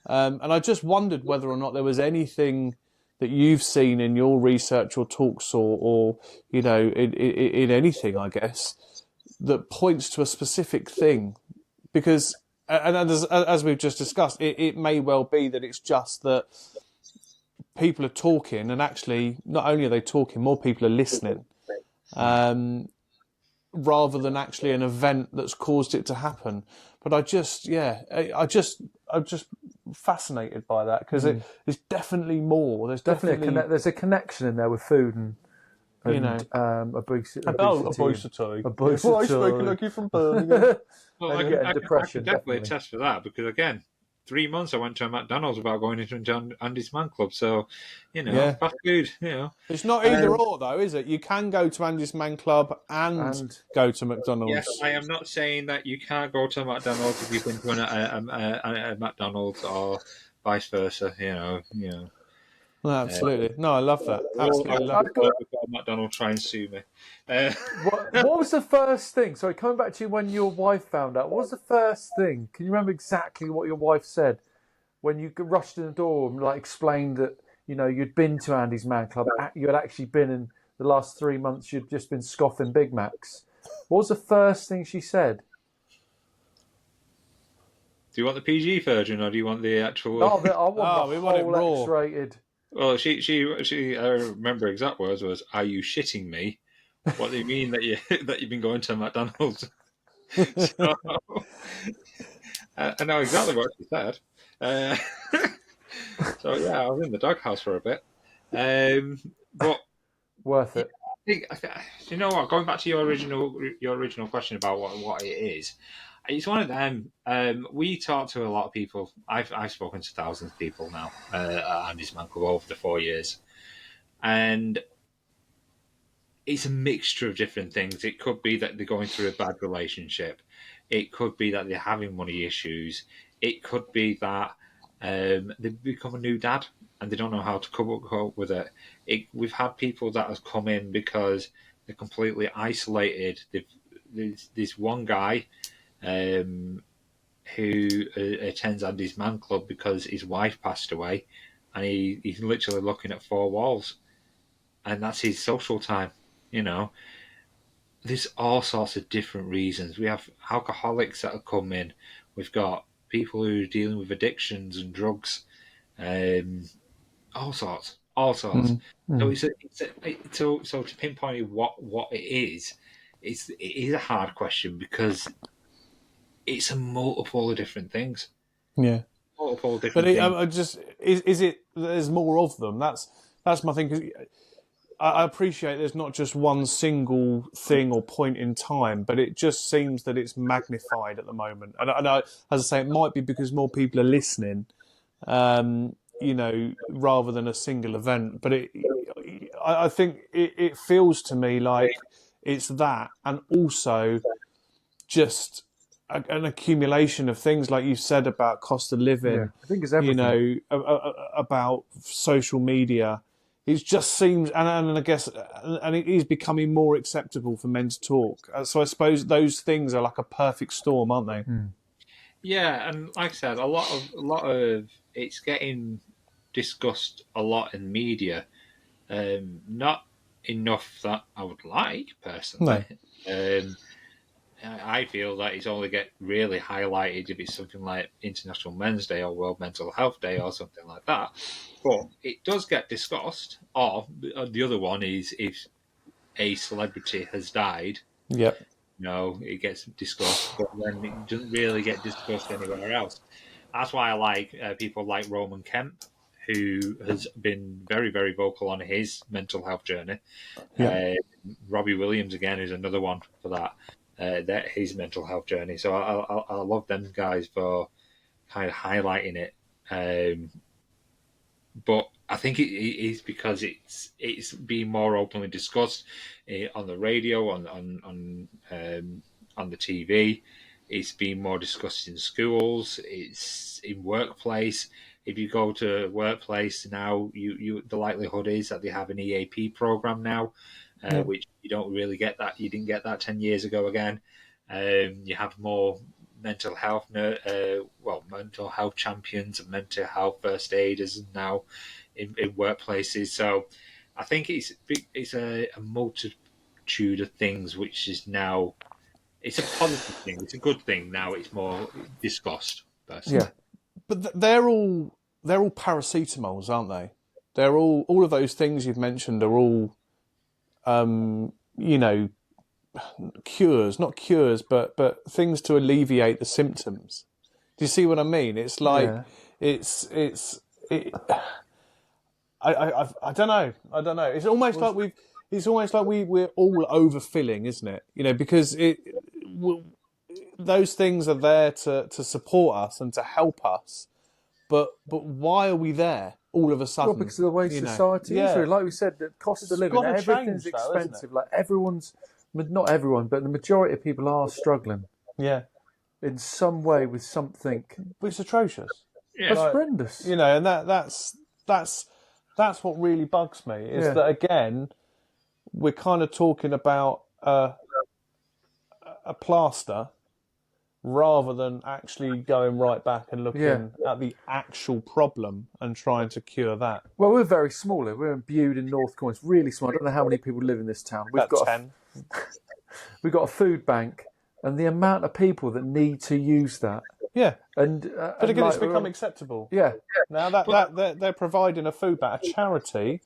And I just wondered whether or not there was anything that you've seen in your research or talks or you know, in anything, I guess, that points to a specific thing. Because, and as we've just discussed, it may well be that it's just that people are talking, and actually, not only are they talking, more people are listening. Rather than actually an event that's caused it to happen. But I'm just fascinated by that because it's definitely more. There's definitely there's a connection in there with food and you know, obesity. obesity. Why are you speaking like you're from Birmingham? Well, And I getting can depression, definitely definitely. attest for that because again, 3 months I went to a McDonald's without going into Andy's Man Club. So, you know, Yeah. fast food. You know, It's not either or though, is it? You can go to Andy's Man Club and go to McDonald's. yes, I am not saying that you can't go to McDonald's if you've been to a McDonald's or vice versa. You know. No, absolutely. No, I love that. Absolutely love it. Before McDonald's try and sue me. What was the first thing? Sorry, coming back to you when your wife found out. What was the first thing? Can you remember exactly what your wife said when you rushed in the door and like explained that you'd been to Andy's Man Club? You had actually been in the last 3 months. You'd just been scoffing Big Macs. What was the first thing she said? Do you want the PG version or do you want the actual? I want we the want it whole raw. X-rated. Well, she. I remember exact words was, "Are you shitting me?" What do you mean that you've been going to McDonald's? So, I know exactly what she said. So yeah, I was in the doghouse for a bit, but Worth it. I think you know what? Going back to your original question about what it is, it's one of them. We talk to a lot of people. I've spoken to thousands of people now at Andy's Man Club over the 4 years, and it's a mixture of different things. It could be that they're going through a bad relationship. It could be that they're having money issues. It could be that they've become a new dad and they don't know how to cope with it. We've had people that have come in because they're completely isolated. There's this one guy who attends Andy's Man Club because his wife passed away, and he's literally looking at four walls, and that's his social time. There's all sorts of different reasons. We have alcoholics that have come in. We've got people who are dealing with addictions and drugs, all sorts. So to pinpoint what it is, it is a hard question because it's a multiple of different things. Yeah, multiple different things. Is it? There's more of them. That's my thing. 'Cause I appreciate there's not just one single thing or point in time, but it just seems that it's magnified at the moment. And I, as I say, it might be because more people are listening, rather than a single event. But I think it feels to me like it's that, and also just an accumulation of things, like you said, about cost of living. Yeah, I think it's everything. About social media. It just seems, and I guess, and it is becoming more acceptable for men to talk. So I suppose those things are like a perfect storm, aren't they? Yeah, and like I said, a lot of it's getting discussed a lot in the media. Not enough that I would like personally. No. I feel that it's only get really highlighted if it's something like International Men's Day or World Mental Health Day or something like that. But it does get discussed. Or the other one is if a celebrity has died. Yep. It gets discussed, but then it doesn't really get discussed anywhere else. That's why I like people like Roman Kemp, who has been very, very vocal on his mental health journey. Yep. Robbie Williams, again, is another one for that his mental health journey. So I love them guys for kind of highlighting it. But I think it is because it's being more openly discussed on the radio, on the TV. It's being more discussed in schools. It's in workplace. If you go to a workplace now, you the likelihood is that they have an EAP program now, which you don't really get that. You didn't get that 10 years ago. Again, you have more mental health, mental health champions and mental health first aiders now in workplaces. So I think it's a multitude of things, which is now it's a positive thing. It's a good thing now. It's more discussed. Personally. Yeah, but they're all paracetamols, aren't they? They're all of those things you've mentioned are all, not cures, but things to alleviate the symptoms. Do you see what I mean? It's like I don't know. It's almost like we're all overfilling, isn't it? Because those things are there to support us and to help us. But why are we there all of a sudden? Well, because of the way society is. Really. Like we said, the cost of living, everything's expensive. Like not everyone, but the majority of people are struggling. Yeah. In some way with something. It's atrocious. Yeah. It's horrendous. And that's what really bugs me, is that, again, we're kind of talking about a plaster rather than actually going right back and looking at the actual problem and trying to cure that. Well, we're very small here. We're in Bude in North Cornwall. It's really small. I don't know how many people live in this town. We've got 10. We've got a food bank, and the amount of people that need to use that. Yeah. But again, it's become acceptable. Yeah. Now that they're providing a food bank, a charity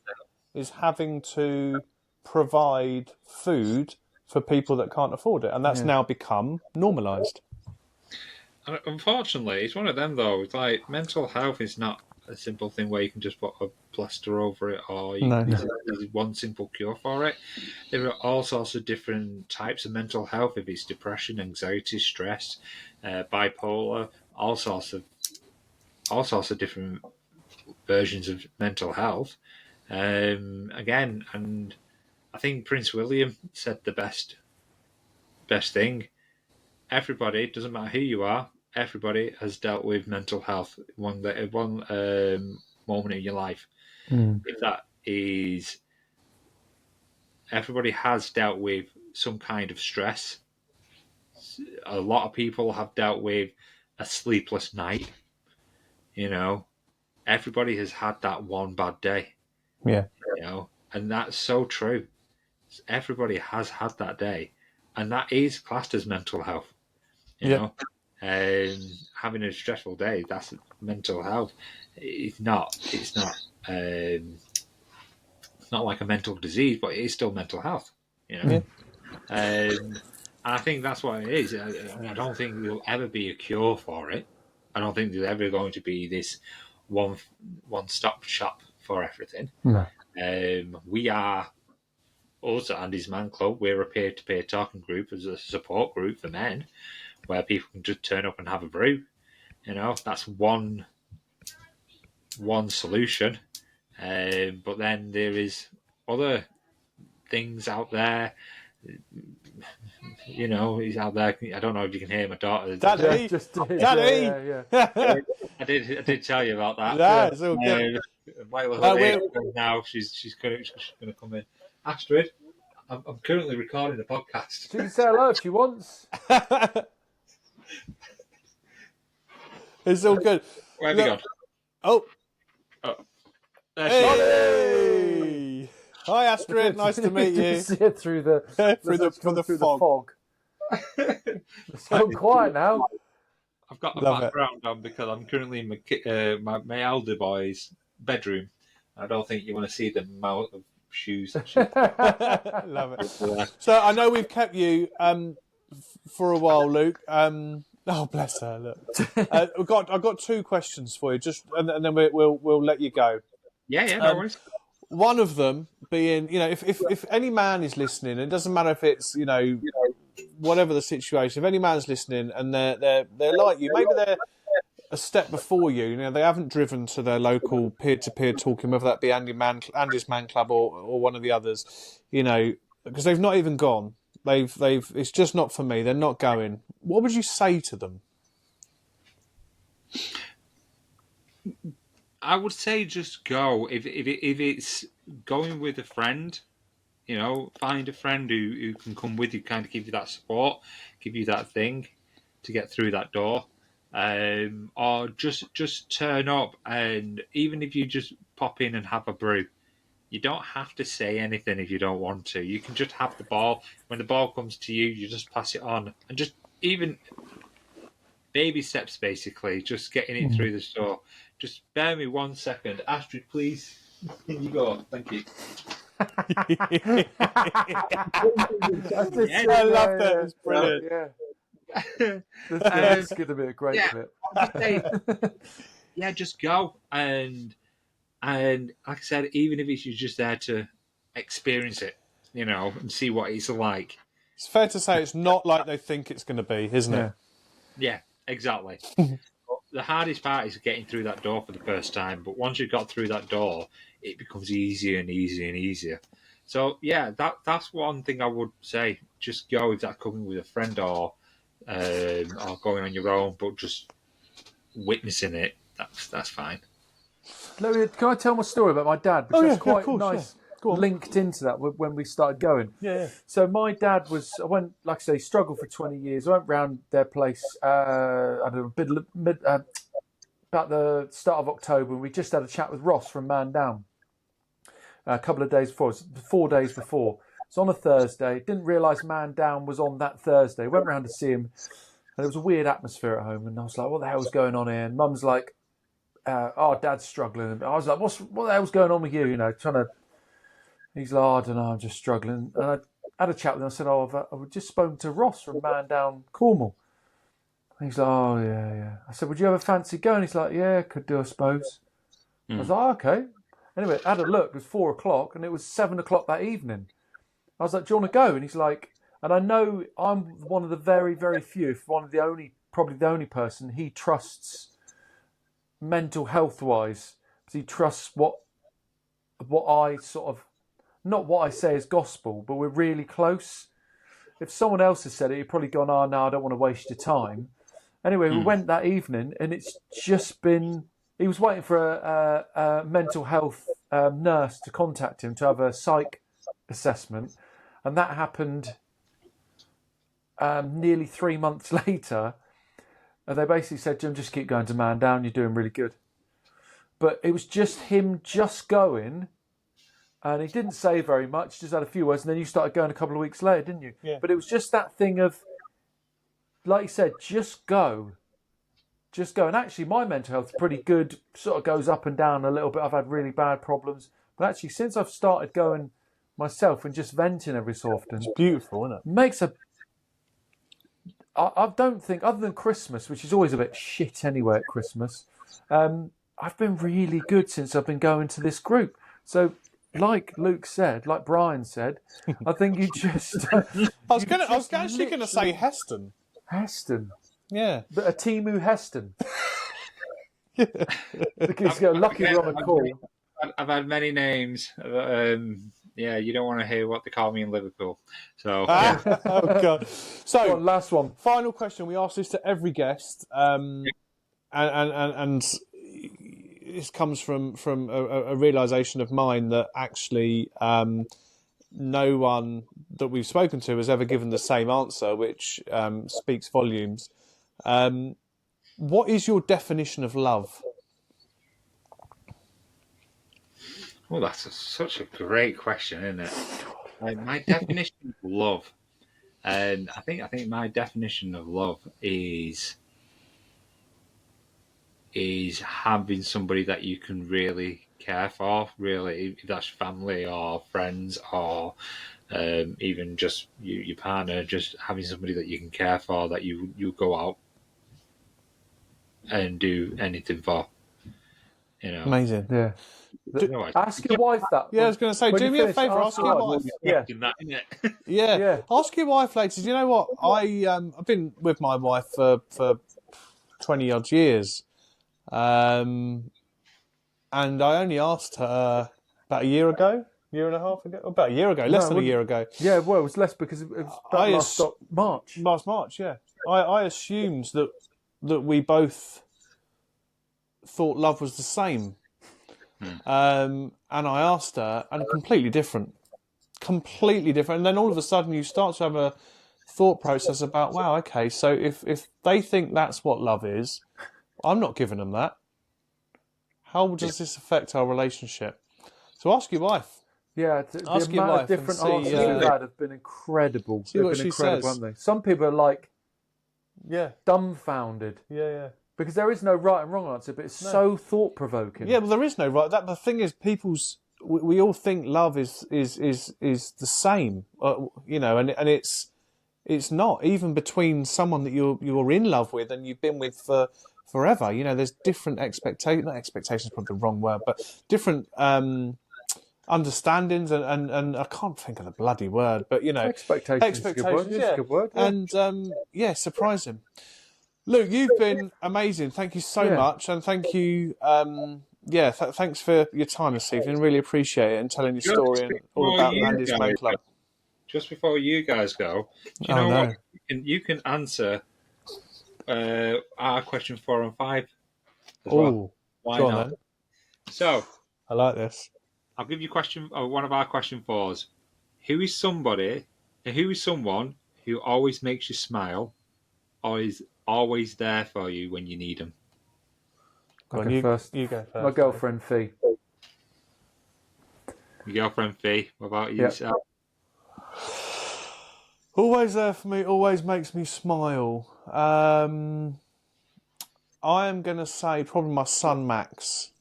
is having to provide food for people that can't afford it, and that's now become normalised. Unfortunately, it's one of them though. It's like mental health is not a simple thing where you can just put a plaster over it, or there's one simple cure for it. There are all sorts of different types of mental health. If it's depression, anxiety, stress, bipolar, all sorts of different versions of mental health. Again, and I think Prince William said the best thing. Everybody, doesn't matter who you are, everybody has dealt with mental health one moment in your life. If that is, everybody has dealt with some kind of stress. A lot of people have dealt with a sleepless night. Everybody has had that one bad day. Yeah. And that's so true. Everybody has had that day, and that is classed as mental health. Having a stressful day, that's mental health. It's not like a mental disease, but it is still mental health. And I think that's what it is. I don't think there'll ever be a cure for it. I don't think there's ever going to be this one-stop shop for everything. No. We are also Andy's Man Club. We're a peer-to-peer talking group as a support group for men, where people can just turn up and have a brew. That's one solution. But then there is other things out there. you know, he's out there. I don't know if you can hear my daughter. Daddy, Yeah, just did. Daddy. Yeah. I did tell you about that. Yeah, it's all good. Now she's gonna come in. Astrid, I'm currently recording a podcast. She can say hello if she wants. It's all good. Where have you gone? Oh, There she is. hey! Hi, Astrid. Nice to meet you. See it through the through the fog. It's so quiet now. I've got a Love background on because I'm currently in my elder boy's bedroom. I don't think you want to see the amount of shoes. Love it. So I know we've kept you for a while, Luke. Oh, bless her. Look, I've got two questions for you, and then we'll let you go. Yeah, no worries. One of them being, you know, if any man is listening, it doesn't matter if it's, you know, whatever the situation. If any man's listening and they're like you, maybe they're a step before you. You know, they haven't driven to their local peer-to-peer talking, whether that be Andy's Man Club or one of the others. You know, because they've not even gone. They've. It's just not for me. They're not going. What would you say to them? I would say just go. If it's going with a friend, you know, find a friend who can come with you, kind of give you that support, give you that thing to get through that door, or just turn up. And even if you just pop in and have a brew, you don't have to say anything if you don't want to. You can just have the ball. When the ball comes to you, you just pass it on, and just even baby steps, basically, just getting it through the store. Just bear me 1 second. Astrid, please. In you go. Thank you. I love that. It's brilliant. Yeah. Let's get a bit of great clip. Yeah, just go. And like I said, even if it's you're just there to experience it, you know, and see what it's like. It's fair to say it's not like they think it's going to be, isn't it? Yeah, exactly. The hardest part is getting through that door for the first time, but once you've got through that door, it becomes easier and easier and easier. So yeah, that's one thing I would say. Just go if that's coming with a friend or going on your own, but just witnessing it, that's fine. Can I tell my story about my dad? Because that's quite nice. Yeah. Go on. Linked into that when we started going. Yeah. So my dad like I say, struggled for 20 years. I went round their place, I don't know, about the start of October, and we just had a chat with Ross from Man Down a couple of days before, 4 days before. It's on a Thursday. Didn't realise Man Down was on that Thursday. Went round to see him, and it was a weird atmosphere at home. And I was like, what the hell's going on here? And Mum's like, Dad's struggling. And I was like, what the hell's going on with you? You know, he's like, I don't know, I'm just struggling. And I had a chat with him. I said, I've just spoken to Ross from Man Down, Cornwall. And he's like, oh, yeah. I said, would you ever fancy going? He's like, yeah, could do, I suppose. I was like, okay. Anyway, I had a look. It was 4 o'clock, and it was 7 o'clock that evening. I was like, do you want to go? And he's like, and I know I'm one of the very, very few, probably the only person he trusts mental health-wise. He trusts what I sort of, not what I say is gospel, but we're really close. If someone else has said it, you've probably gone, no, I don't want to waste your time. Anyway, we went that evening, and it's just been, he was waiting for a mental health nurse to contact him to have a psych assessment. And that happened nearly 3 months later. And they basically said to him, just keep going to Man Down, you're doing really good. But it was just him just going, and he didn't say very much, just had a few words, and then you started going a couple of weeks later, didn't you? Yeah. But it was just that thing of, like you said, just go. Just go. And actually, my mental health is pretty good, sort of goes up and down a little bit. I've had really bad problems. But actually, since I've started going myself and just venting every so often, It's beautiful, isn't it? makes a... I don't think, other than Christmas, which is always a bit shit anyway at Christmas, I've been really good since I've been going to this group. So, like Luke said, like Brian said, I think you just... I was actually going to say Heston. Heston. Yeah. But a Timu Heston. Because lucky we're on a call. I've had many names. Yeah, you don't want to hear what they call me in Liverpool. So Oh God. Go So on, last one. final question. We ask this to every guest, and this comes from a realization of mine that actually no one that we've spoken to has ever given the same answer, which speaks volumes. What is your definition of love? well, that's such a great question, isn't it? My definition of love, and I think my definition of love is having somebody that you can really care for, really, if that's family or friends or even just your partner, just having somebody that you can care for, that you go out and do anything for. Amazing. Yeah. Ask your wife that. Yeah, I was going to say, do me a favour, ask your wife. Yeah. That, innit? Yeah, ask your wife later. Do you know what? I've been with my wife for 20 odd years, and I only asked her about a year ago, year and a half ago, about a year ago, less than a year ago. Yeah, well, it was less because it was March. Last March, yeah. I assumed that we both thought love was the same. And I asked her, and completely different. And then all of a sudden you start to have a thought process about, wow, okay, so if they think that's what love is, I'm not giving them that. How does this affect our relationship? So ask your wife. Yeah, the amount of different answers we've had have been incredible. See what she says. Haven't they? Some people are like, dumbfounded. Yeah. Because there is no right and wrong answer, but it's so thought-provoking. Yeah, well, there is no right. The thing is, we all think love is the same, and it's not. Even between someone that you're in love with and you've been with for forever, there's different expectations. Not expectations, probably the wrong word, but different understandings and I can't think of the bloody word, but expectations is a good word. Yeah. It's a good word. And surprising. Luke, you've been amazing. Thank you so much, and thank you. Thanks for your time this evening. Really appreciate it and telling your story and all about Andy's Man Club. Just before you guys go, do you know what? You can answer our question 4 and 5 as well. Why not? Then. So I like this. I'll give you one of our question 4s. Who is someone who always makes you smile, or is always there for you when you need them? You go first. My girlfriend, Fee. Your girlfriend, Fee. What about you, Sal? Always there for me, always makes me smile. I am going to say probably my son, Max.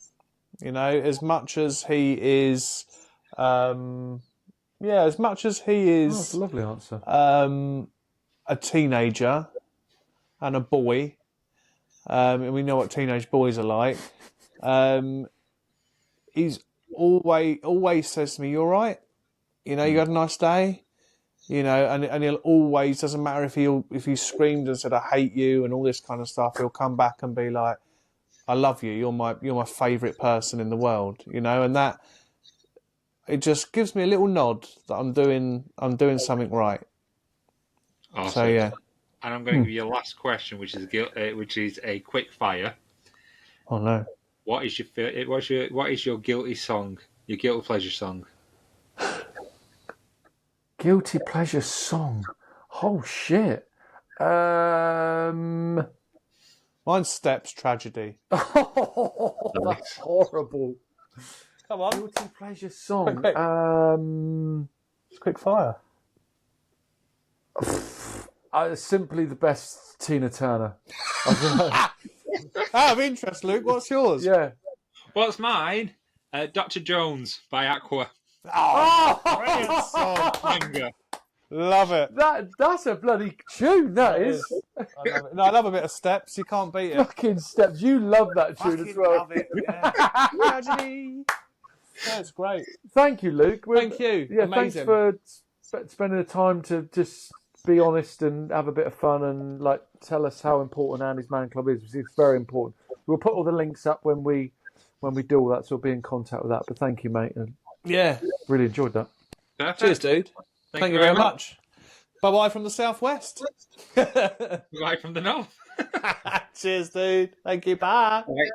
As much as he is... as much as he is... that's a lovely answer. A teenager and a boy, and we know what teenage boys are like. He's always says to me, "You all right? You had a nice day." And he'll always, doesn't matter if he screamed and said I hate you and all this kind of stuff, he'll come back and be like, "I love you. You're my favourite person in the world." And that it just gives me a little nod that I'm doing something right. Awesome. So yeah. And I'm going to give you a last question, which is a quick fire. Oh no! What is your guilty song? Your guilty pleasure song? Guilty pleasure song? Oh shit! Mine's Steps, Tragedy. Oh, that's horrible. Come on. Guilty pleasure song. Quick. It's quick fire. Simply the best Tina Turner. Out of interest, Luke, what's yours? Yeah. What's mine? Dr. Jones by Aqua. Oh, brilliant song. Banger. Love it. That's a bloody tune, that is. I love it. No, I love a bit of Steps. You can't beat it. Fucking Steps. You love that tune as well. Love it. Yeah. Tragedy. Yeah, it's great. Thank you, Luke. Thank you. Yeah, amazing. Thanks for spending the time to just be honest and have a bit of fun and tell us how important Andy's Man Club is. It's very important. We'll put all the links up when we do all that, so we'll be in contact with that. But thank you, mate. And yeah, really enjoyed that. Perfect. Cheers, dude. Thank you very much. Bye-bye from the southwest. Bye from the north. Cheers, dude. Thank you. Bye. Right.